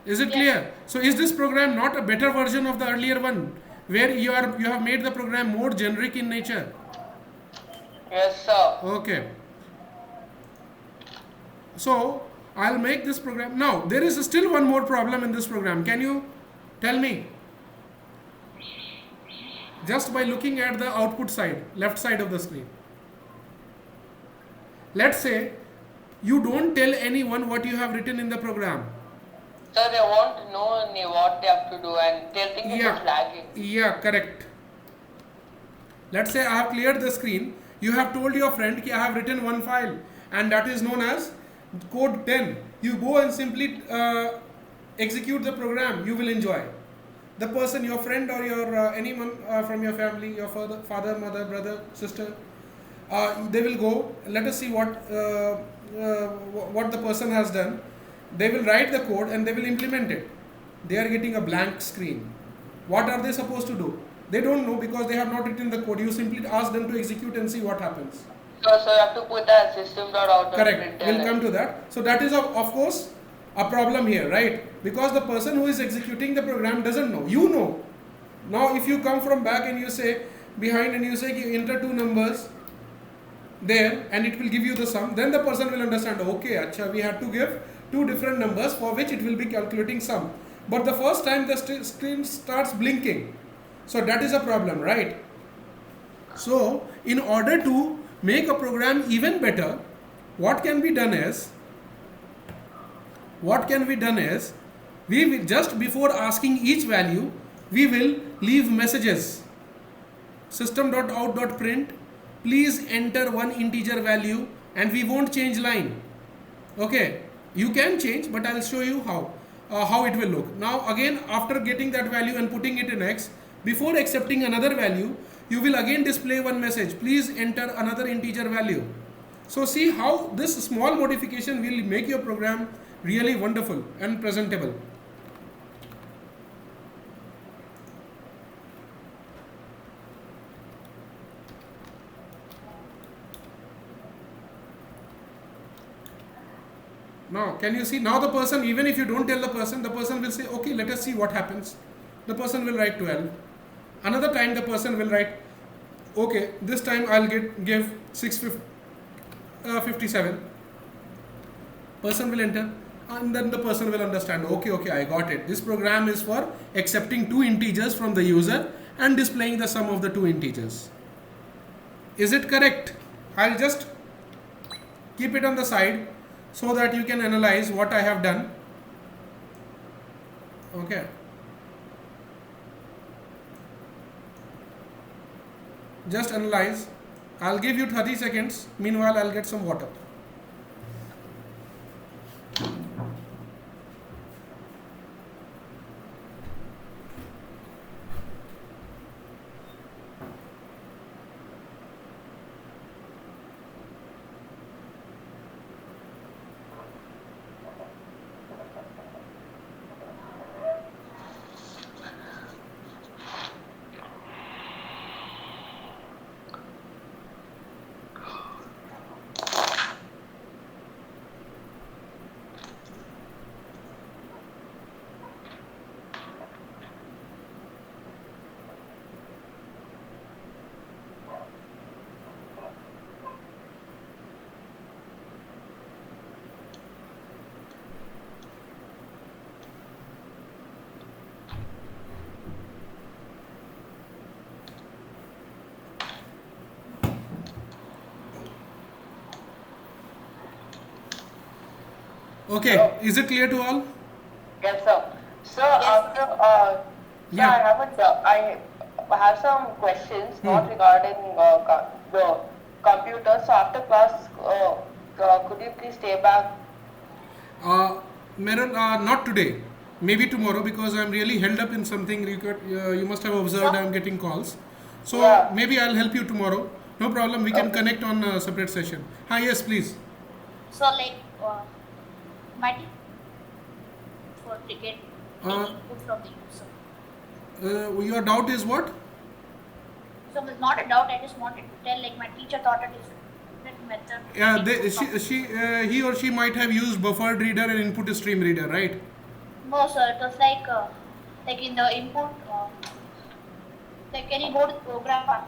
A: Is it clear? So is this program not a better version of the earlier one, where you have made the program more generic in nature?
C: Yes, sir.
A: Okay. So I'll make this program. Now there is still one more problem in this program. Can you tell me? Just by looking at the output side, left side of the screen. Let's say you don't tell anyone what you have written in the program.
C: So they won't know what they have to do and they'll think it's lagging.
A: Yeah, correct. Let's say I have cleared the screen. You have told your friend that I have written one file and that is known as code 10. You go and simply execute the program. You will enjoy. The person, your friend or your anyone from your family, your father, mother, brother, sister, they will go. Let us see what the person has done. They will write the code and they will implement it. They are getting a blank screen. What are they supposed to do? They don't know because they have not written the code. You simply ask them to execute and see what happens.
C: So you have to put that system.out.
A: Correct. We'll come to that. So that is of course a problem here, right? Because the person who is executing the program doesn't know. You know. Now if you come from back and you say behind and you say you enter 2 numbers there and it will give you the sum, then the person will understand, okay, acha, we had to give 2 different numbers for which it will be calculating sum. But the first time the screen starts blinking. So that is a problem, right? So in order to make a program even better, what can be done is we will, just before asking each value, we will leave messages. System.out.print, please enter one integer value, and we won't change line. Okay, you can change, but I'll show you how it will look. Now again, after getting that value and putting it in X, before accepting another value, you will again display one message, please enter another integer value. So see how this small modification will make your program really wonderful and presentable. Now, can you see? Now the person, even if you don't tell the person will say, okay, let us see what happens. The person will write 12. Another time the person will write, okay, this time I'll give 657. Person will enter and then the person will understand, okay, I got it. This program is for accepting 2 integers from the user and displaying the sum of the 2 integers. Is it correct? I'll just keep it on the side so that you can analyze what I have done. Okay. Just analyze. I'll give you 30 seconds. Meanwhile, I'll get some water. Okay, is it clear to all?
C: Yes, sir. So after, so
A: Yeah.
C: I have some questions not regarding the computer. So after class, could you please stay back?
A: Meryl, not today. Maybe tomorrow because I'm really held up in something. You must have observed I'm getting calls. So
C: Yeah.
A: maybe I'll help you tomorrow. No problem. We can connect on a separate session. Yes, please.
B: So like my for to get any input from the user.
A: Your doubt is what?
B: So it's not a doubt. I just wanted to tell like my teacher thought it is different method. to
A: Yeah,
B: get input from-
A: he or she might have used buffered reader and input stream reader, right?
B: No, sir. It was like in the input. Like can you go to the program part?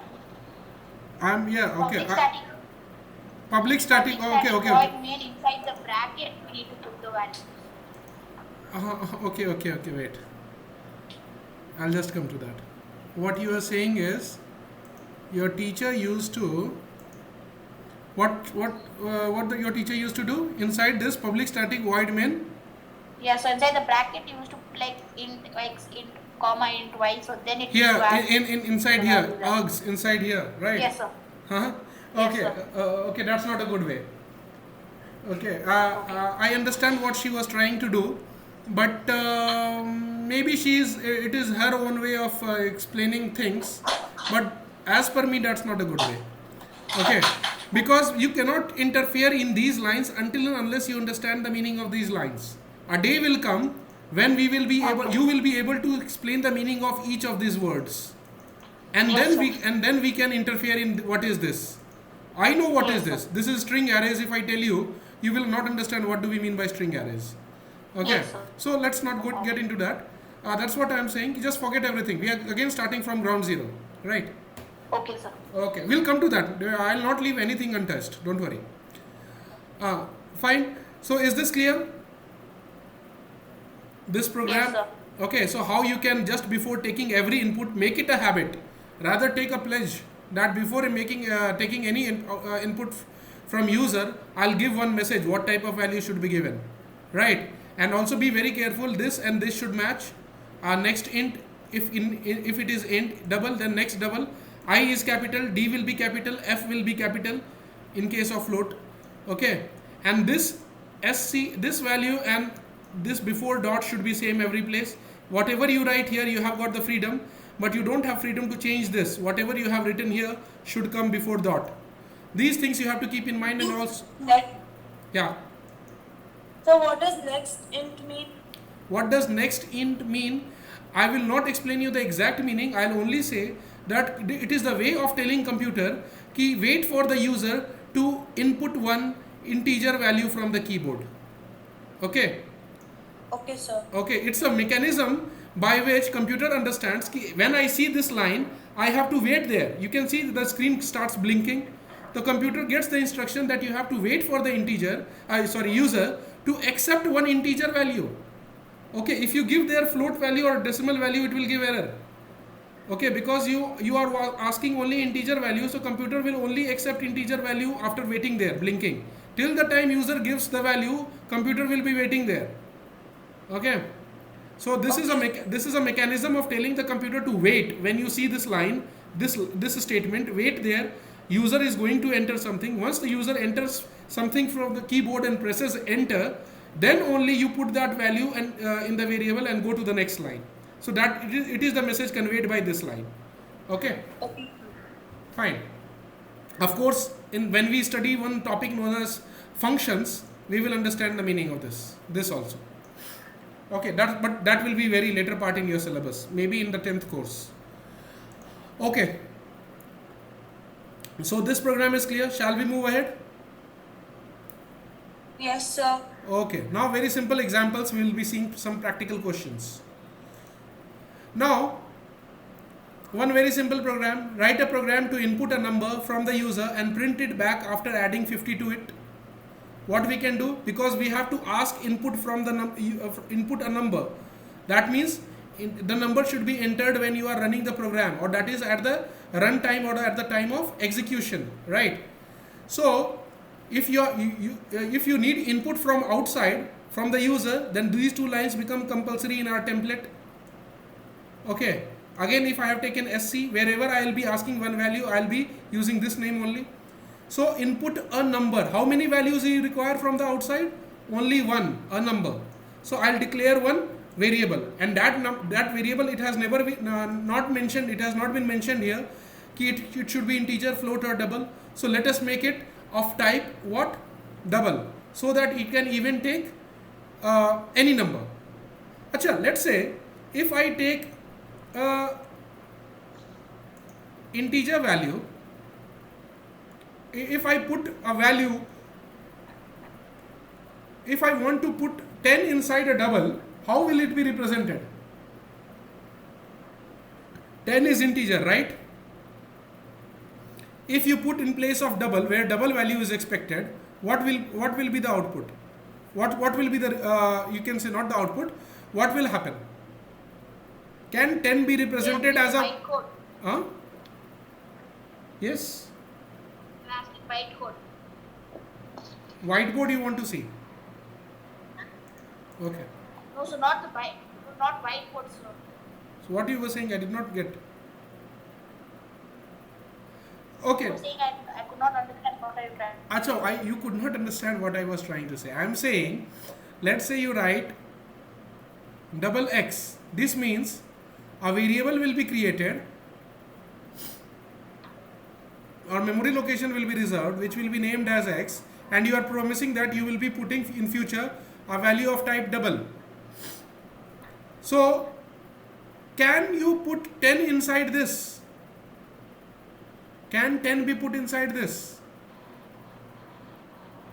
A: Okay.
B: Public static.
A: Public static.
B: Public
A: Okay.
B: static void main inside the bracket. We need to put the value.
A: Okay. Wait. I'll just come to that. What you are saying is, your teacher used to. Your teacher used to do inside this public static void main?
B: Yeah, so inside the bracket you used to like int x int comma int y. So then it
A: Here,
B: used to add.
A: in inside here, args inside here, right?
B: Yes, sir.
A: Huh?
B: Yes,
A: Okay.
B: sir.
A: Okay, that's not a good way. Okay. I understand what she was trying to do, but maybe it is her own way of explaining things. But as per me, that's not a good way. Okay, because you cannot interfere in these lines until and unless you understand the meaning of these lines. A day will come when you will be able to explain the meaning of each of these words, and then we can interfere in what is this. I know what is this. This is string arrays. If I tell you, you will not understand what do we mean by string arrays. Okay,
B: Yes, sir.
A: so let's not get into that. That's what I am saying. Just forget everything. We are again starting from ground zero, right?
B: Okay, sir.
A: Okay, we'll come to that. I'll not leave anything untouched. Don't worry. Fine. So is this clear? This program?
B: Yes, sir.
A: Okay, so how you can just before taking every input make it a habit. Rather take a pledge that before taking any input from user, I'll give one message what type of value should be given, right? And also be very careful. This and this should match. Next int, if it is int double, then next double. I is capital, D will be capital, F will be capital in case of float. Okay, and this this value and this before dot should be same every place. Whatever you write here, you have got the freedom, but you don't have freedom to change this. Whatever you have written here should come before dot. These things you have to keep in mind, and also yeah.
D: So what does next int mean?
A: What does next int mean? I will not explain you the exact meaning. I'll only say that it is the way of telling computer ki wait for the user to input one integer value from the keyboard. Okay.
D: Okay, sir.
A: Okay, it's a mechanism by which computer understands ki when I see this line, I have to wait there. You can see the screen starts blinking. The computer gets the instruction that you have to wait for the user to accept one integer value. Okay, if you give their float value or decimal value, it will give error. Okay, because you are asking only integer value, so computer will only accept integer value after waiting there, blinking. Till the time user gives the value, computer will be waiting there. Okay, so this is a mechanism of telling the computer to wait. When you see this line, this statement, wait there. User is going to enter something. Once the user enters something from the keyboard and presses enter, then only you put that value and in the variable and go to the next line. So that it is the message conveyed by this line. Okay.
D: Okay.
A: Fine. Of course, when we study one topic known as functions, we will understand the meaning of this also. Okay, but that will be very later part in your syllabus, maybe in the 10th course. Okay. So this program is clear. Shall we move ahead?
D: Yes, sir.
A: Okay. Now very simple examples. We will be seeing some practical questions. Now, one very simple program. Write a program to input a number from the user and print it back after adding 50 to it. What we can do, because we have to ask input from the input a number. That means the number should be entered when you are running the program, or that is at the run time or at the time of execution, right? So if you need input from outside, from the user, then these two lines become compulsory in our template. Okay, again if I have taken SC, wherever I will be asking one value, I will be using this name only. So input a number. How many values do you require from the outside? Only one, a number. So I'll declare one variable, and that variable, it has never been not mentioned. It has not been mentioned here. It should be integer, float, or double. So let us make it of type what? Double, so that it can even take any number. Acha, let's say if I take integer value, if I put a value, if I want to put 10 inside a double, how will it be represented? 10 is integer, right? If you put in place of double, where double value is expected, what will be the output? What will be the you can say not the output, what will happen? Can 10 be represented as a
B: bytecode.
A: Yes,
B: Plastic bytecode.
A: whiteboard you want to see? Okay,
B: No, so not the not bytecode, sir.
A: so what you were saying, I did not get. Okay,
B: I'm saying I could not understand what I read.
A: Acha, you could not understand what I was trying to say. I am saying, let's say you write double x. This means a variable will be created, or memory location will be reserved, which will be named as x, and you are promising that you will be putting in future a value of type double. So, can you put 10 inside this? Can 10 be put inside this?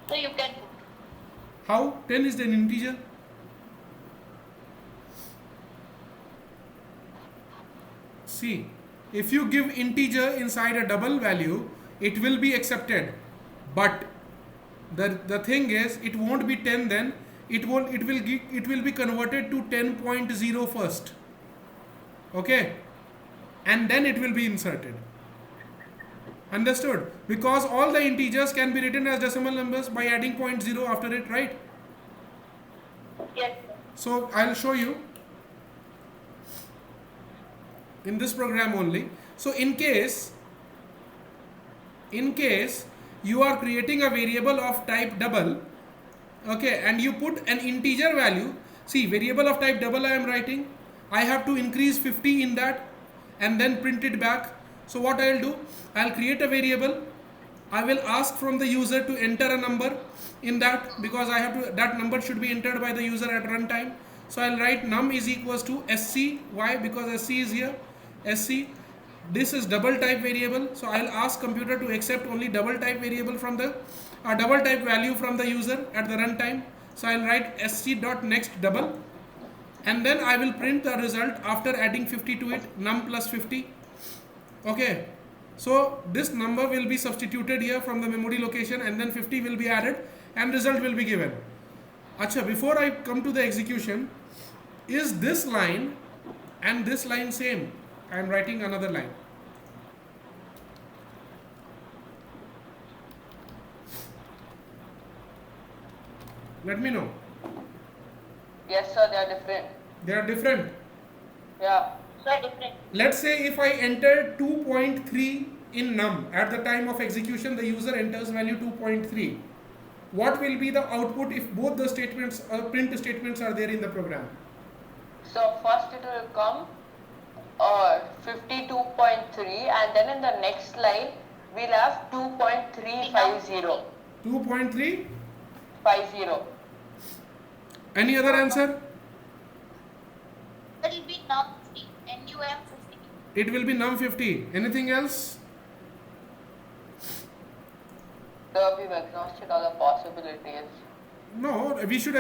B: So you can put.
A: How? 10 is an integer. See, if you give integer inside a double value, it will be accepted. But the thing is, it won't be 10 then. It will be converted to 10.0 first. Okay? And then it will be inserted. Understood? Because all the integers can be written as decimal numbers by adding 0.0 after it, right?
B: Yes, sir.
A: So I'll show you in this program only. So in case you are creating a variable of type double, okay, and you put an integer value, see, variable of type double I am writing, I have to increase 50 in that and then print it back. So what I'll do, I'll create a variable, I will ask from the user to enter a number in that, because I have to, that number should be entered by the user at runtime. So I'll write num is equals to sc. Why? Because sc is here. Sc, this is double type variable, so I'll ask computer to accept only double type variable from the double type value from the user at the runtime. So I'll write sc.next double, and then I will print the result after adding 50 to it, num plus 50. Okay, so this number will be substituted here from the memory location, and then 50 will be added and result will be given. Acha, before I come to the execution, is this line and this line same? I am writing another line. Let me know.
C: Yes, sir, they are different.
A: They are different.
C: Yeah.
B: So different.
A: Let's say if I enter 2.3 in num, at the time of execution the user enters value 2.3. What will be the output if both the statements, print statements are there in the program?
C: So first it will come 52.3, and then in the next line we'll have 2.350.
A: 2.3.
C: 50.
A: Any other answer?
B: That will be num 50. NUM 50.
A: It will be num 50. Anything else?
C: So we've exhausted all the possibilities.
A: No, we should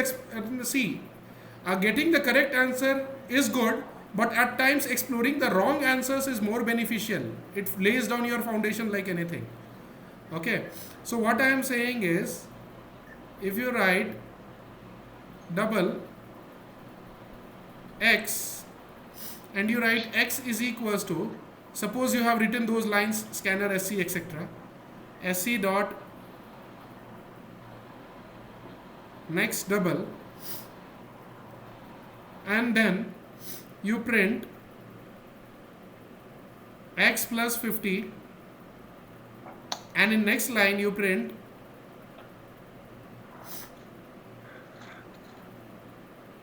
A: see. Getting the correct answer is good, but at times exploring the wrong answers is more beneficial. It lays down your foundation like anything. Okay, so what I am saying is, if you write double x and you write x is equals to, suppose you have written those lines scanner sc etc, sc dot next double, and then you print x plus 50, and in next line you print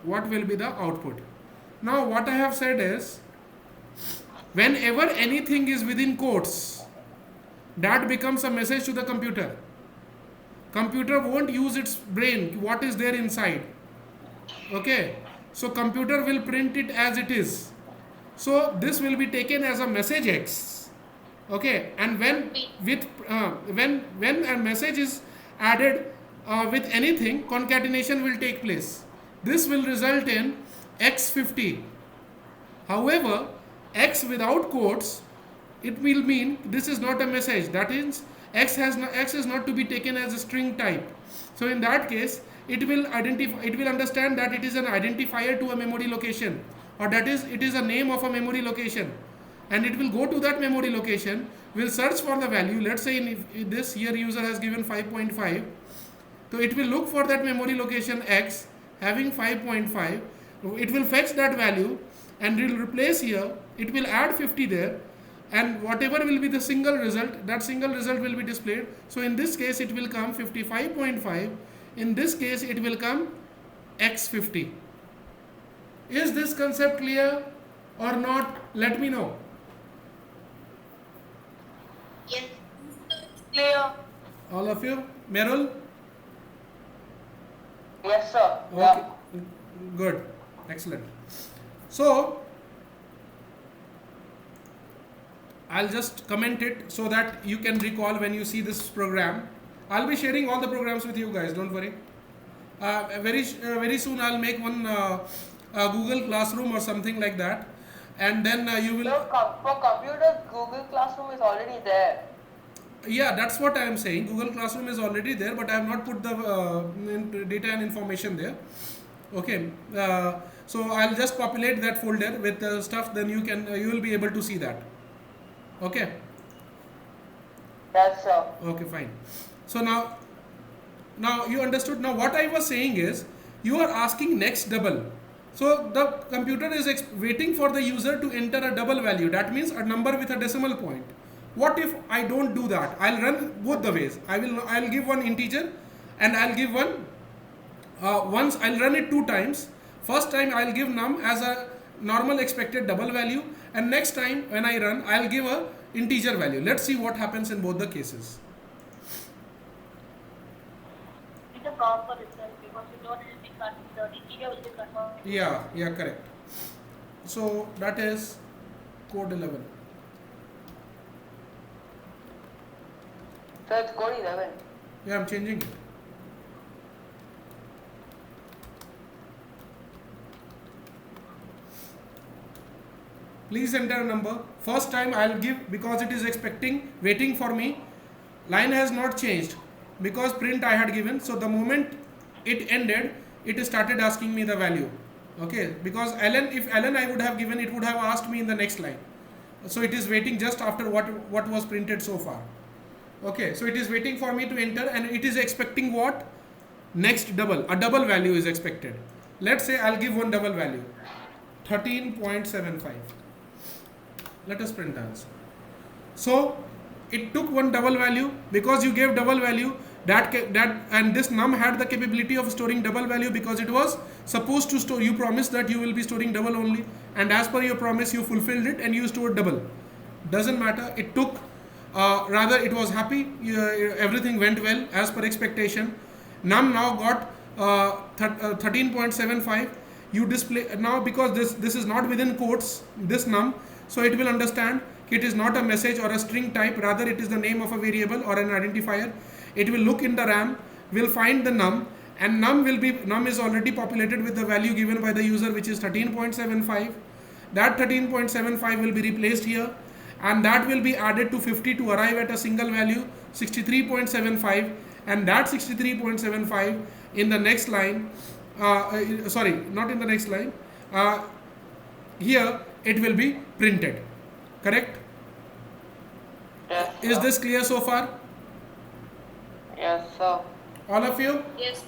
A: what will be the output. Now what I have said is, whenever anything is within quotes, that becomes a message to the computer. Computer won't use its brain, what is there inside. Okay, so computer will print it as it is. So this will be taken as a message X. Okay, and when with when a message is added with anything, concatenation will take place. This will result in X50. However, X without quotes, it will mean this is not a message. That is, X is not to be taken as a string type. So in that case, it will understand that it is an identifier to a memory location, or that is, it is a name of a memory location, and it will go to that memory location, will search for the value. Let's say in this here user has given 5.5, so it will look for that memory location X having 5.5. It will fetch that value and will replace here. It will add 50 there, and whatever will be the single result, that single result will be displayed. So in this case it will come 55.5. In this case it will come X50. Is this concept clear or not? Let me know.
B: Yes.
D: Clear.
A: All of you? Merul?
C: Yes, sir.
A: Okay.
C: Yeah.
A: Good. Excellent. So I'll just comment it so that you can recall when you see this program. I'll be sharing all the programs with you guys, don't worry. Very soon I'll make one Google Classroom or something like that, and then you will.
C: So for computers, Google Classroom is already there.
A: Yeah, that's what I am saying. Google Classroom is already there, but I have not put the data and information there. Okay, so I'll just populate that folder with the stuff. Then you will be able to see that. Okay.
C: Yes, sir.
A: Okay, fine. So now you understood. Now what I was saying is, you are asking next double. So the computer is waiting for the user to enter a double value. That means a number with a decimal point. What if I don't do that? I'll run both the ways. I'll give one integer, and I'll give one. Once I'll run it 2 times. First time I'll give num as a normal expected double value, and next time when I run, I'll give a integer value. Let's see what happens in both the cases.
B: It's a proper result because you don't have to cut the interior will be confirmed.
A: Yeah, correct. So that is code 11.
C: So it's code 11.
A: Yeah, I'm changing it. Please enter a number. First time I'll give, because it is waiting for me. Line has not changed because print I had given. So the moment it ended, it started asking me the value. Okay, because if ln I would have given, it would have asked me in the next line. So it is waiting just after what was printed so far. Okay, so it is waiting for me to enter, and it is expecting what? Next double. A double value is expected. Let's say I'll give one double value, 13.75. Let us print the answer. So it took one double value. Because you gave double value, and this num had the capability of storing double value because it was supposed to store. You promised that you will be storing double only, and as per your promise you fulfilled it and you stored double. Doesn't matter. It took, rather it was happy. Everything went well as per expectation. Num now got 13.75. You display now, because this is not within quotes, this num, so it will understand it is not a message or a string type, rather it is the name of a variable or an identifier. It will look in the RAM, will find the num, and num is already populated with the value given by the user, which is 13.75. That 13.75 will be replaced here, and that will be added to 50 to arrive at a single value 63.75, and that 63.75 in the next line, sorry, not in the next line, here it will be printed. Correct?
C: Yes,
A: Is
C: sir.
A: this clear so far?
C: Yes, sir.
A: All of you?
D: Yes.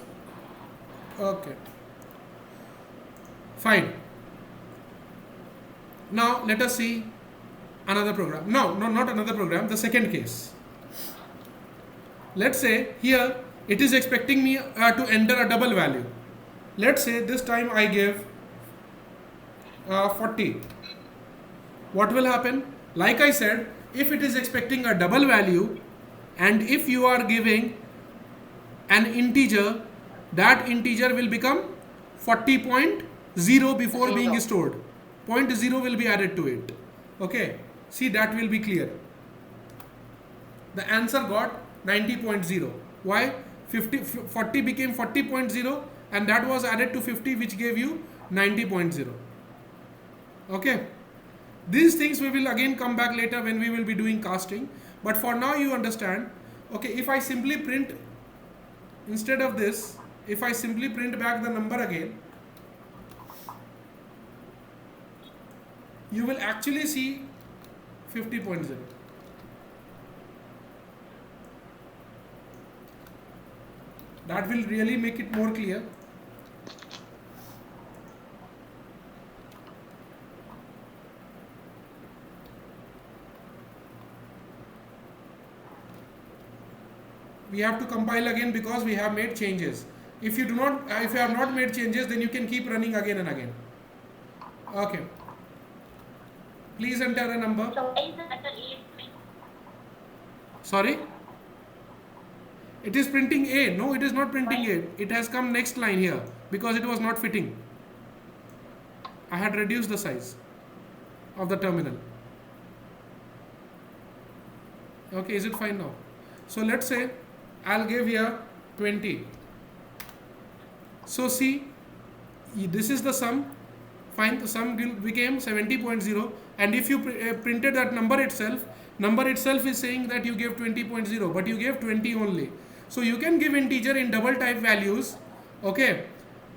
A: Okay. Fine. Now let us see another program. No, not another program, the second case. Let's say here it is expecting me to enter a double value. Let's say this time I give 40. What will happen? Like I said, if it is expecting a double value and if you are giving an integer, that integer will become 40.0 before being stored. 0.0 will be added to it. Okay, see, that will be clear. The answer got 90.0. Why? 40 became 40.0 and that was added to 50, which gave you 90.0. Okay, these things we will again come back later when we will be doing casting, but for now you understand. Okay, if I simply print, instead of this, if I simply print back the number again, you will actually see 50.0. That will really make it more clear. We have to compile again because we have made changes. If you have not made changes, then you can keep running again and again. Okay. Please enter a number.
B: So why is the letter A?
A: Sorry? It is printing A. No, it is not printing A. It has come next line here because it was not fitting. I had reduced the size of the terminal. Okay, is it fine now? So let's say I'll give here 20. So see, this is the sum. Fine, the sum became 70.0, and if you printed that number itself is saying that you gave 20.0, but you gave 20 only. So you can give integer in double type values, okay,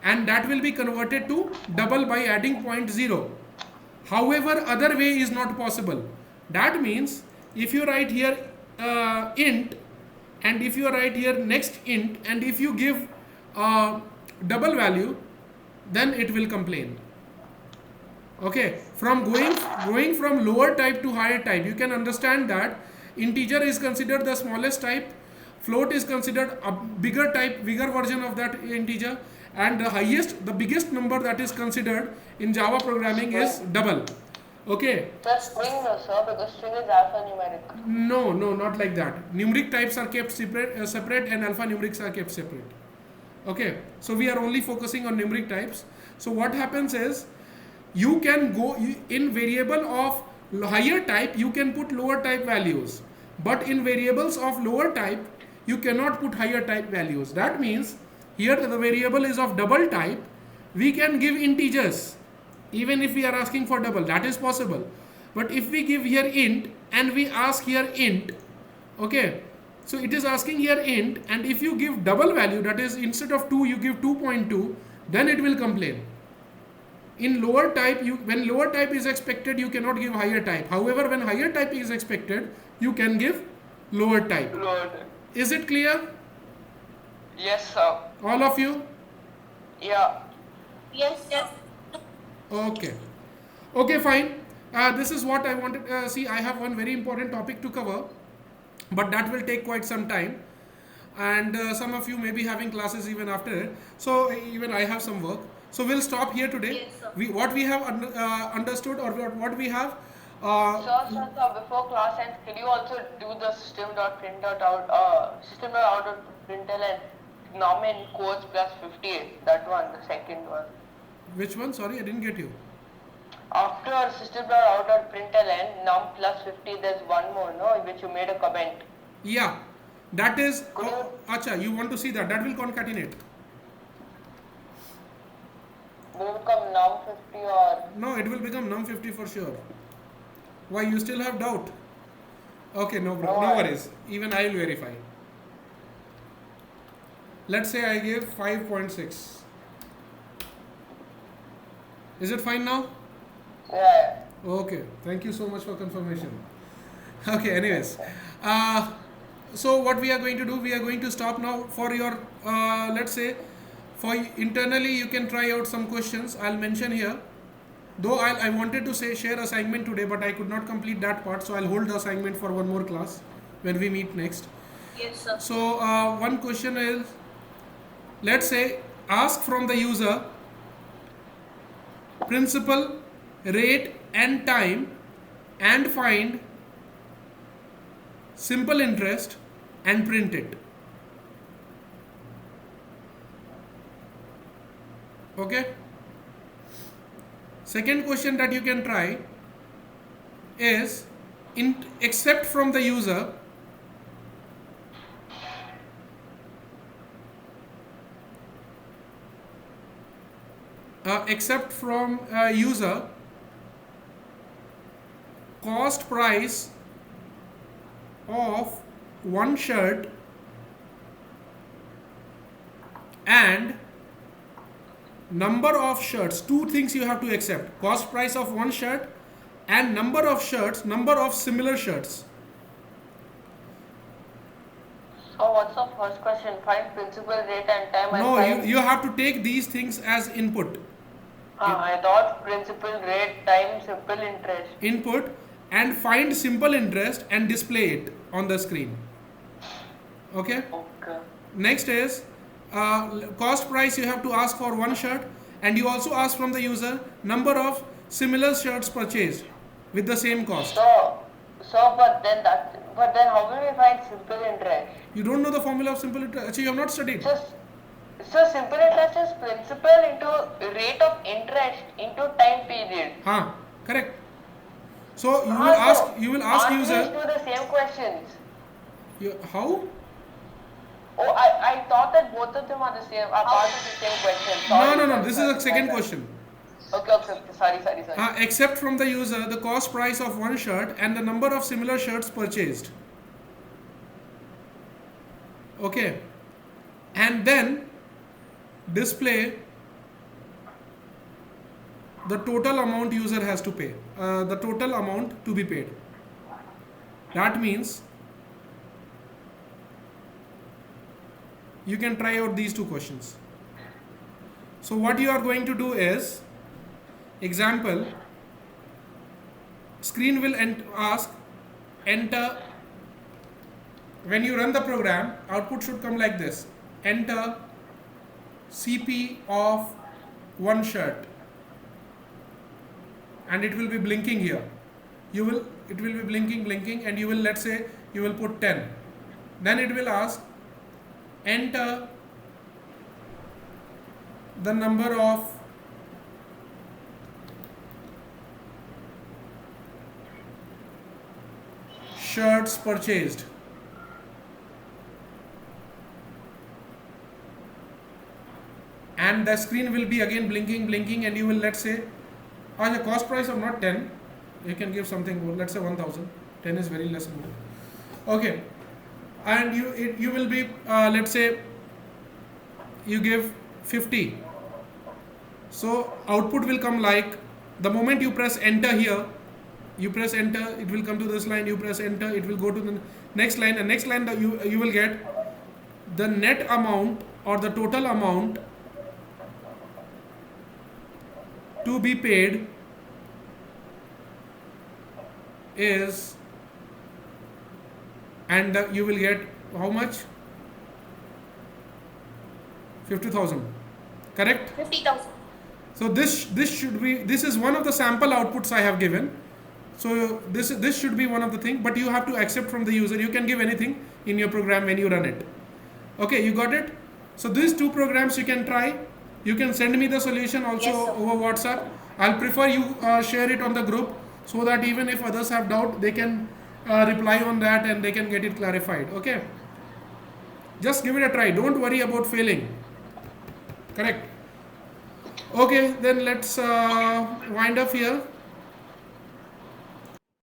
A: and that will be converted to double by adding 0.0. However, other way is not possible. That means if you write here int, and if you write here next int, and if you give double value, then it will complain. Okay, from going from lower type to higher type, you can understand that integer is considered the smallest type, float is considered a bigger type, bigger version of that integer, and the biggest number that is considered in Java programming is double. Okay.
C: The string, no, sir, because string is alphanumeric.
A: No, not like that. Numeric types are kept separate and alphanumerics are kept separate. Okay, so we are only focusing on numeric types. So what happens is, you can go in variable of higher type, you can put lower type values, but in variables of lower type, you cannot put higher type values. That means here the variable is of double type, we can give integers even if we are asking for double, that is possible. But if we give here int and we ask here int, okay, so it is asking here int, and if you give double value, that is instead of 2 you give 2.2, then it will complain. In lower type, when lower type is expected, you cannot give higher type. However, when higher type is expected, you can give lower type.
C: Lower type.
A: Is it clear?
C: Yes, sir.
A: All of you?
C: Yeah.
D: Yes.
A: Okay. Okay, fine. This is what I wanted. See, I have one very important topic to cover, but that will take quite some time. And some of you may be having classes even after it. So even I have some work. So we'll stop here today.
D: Yes, sir.
A: What we have understood, or what we have.
C: Sir, before class ends, can you also do the system.out.println num in quotes plus 58? That one, the second one.
A: Which one? Sorry, I didn't get you.
C: After system.out.println num plus 50, there's one more, no, in which you made a comment.
A: Yeah, that is.
C: Could you-
A: Acha, you want to see that? That will concatenate.
C: Will it become num 50 or?
A: No, it will become num50 for sure. Why, you still have doubt? Okay, no worries. Even I will verify. Let's say I gave 5.6. Is it fine now?
C: Yeah.
A: Okay, thank you so much for confirmation. Okay, anyways. So what we are going to do, we are going to stop now for your, let's say, for internally you can try out some questions. I'll mention here. Though I wanted to say share assignment today, but I could not complete that part, so I'll hold the assignment for one more class when we meet next.
D: Yes, sir.
A: So one question is, let's say ask from the user principal, rate and time, and find simple interest and print it. Okay. Second question that you can try is accept from the user user cost price of one shirt and number of shirts. Two things you have to accept: cost price of one shirt and number of shirts, number of similar shirts.
C: So what's the first question? Find principal, rate and time.
A: No,
C: and find...
A: you have to take these things as input.
C: I thought principal, rate, time, simple interest.
A: Input and find simple interest and display it on the screen. Okay.
C: Okay.
A: Next is cost price. You have to ask for one shirt, and you also ask from the user number of similar shirts purchased with the same cost.
C: But then how will we find simple interest?
A: You don't know the formula of simple interest. Actually, you have not studied.
C: So simple interest is principal into rate of interest into time period.
A: Correct. So you will ask
C: Aren't
A: user.
C: these two the same questions?
A: How?
C: Oh, I thought that both of them are the same. Are part of the same question.
A: No. This is a second question.
C: Okay. Sorry.
A: Accept from the user the cost price of one shirt and the number of similar shirts purchased. Okay. And then display the total amount user has to pay. The total amount to be paid. That means you can try out these two questions. So what you are going to do is, example, screen will ask enter. When you run the program, output should come like this: enter CP of one shirt, and it will be blinking here. It will be blinking, and you will, let's say you will put 10. Then it will ask enter the number of shirts purchased. And the screen will be again blinking, and you will, let's say, the cost price of not 10, you can give something more, let's say 1000. 10 is very less more. Okay. And you will be, let's say you give 50. So output will come like, the moment you press enter here, you press enter, it will come to this line, you press enter, it will go to the next line, and next line you will get the net amount or the total amount to be paid is, and you will get how much? 50,000. Correct?
D: 50,000.
A: So this is one of the sample outputs I have given. So this should be one of the things, but you have to accept from the user. You can give anything in your program when you run it. Okay, you got it? So these two programs you can try. You can send me the solution also over WhatsApp. I'll prefer you share it on the group, so that even if others have doubt, they can reply on that and they can get it clarified. Okay? Just give it a try. Don't worry about failing. Correct? Okay, then let's wind up here.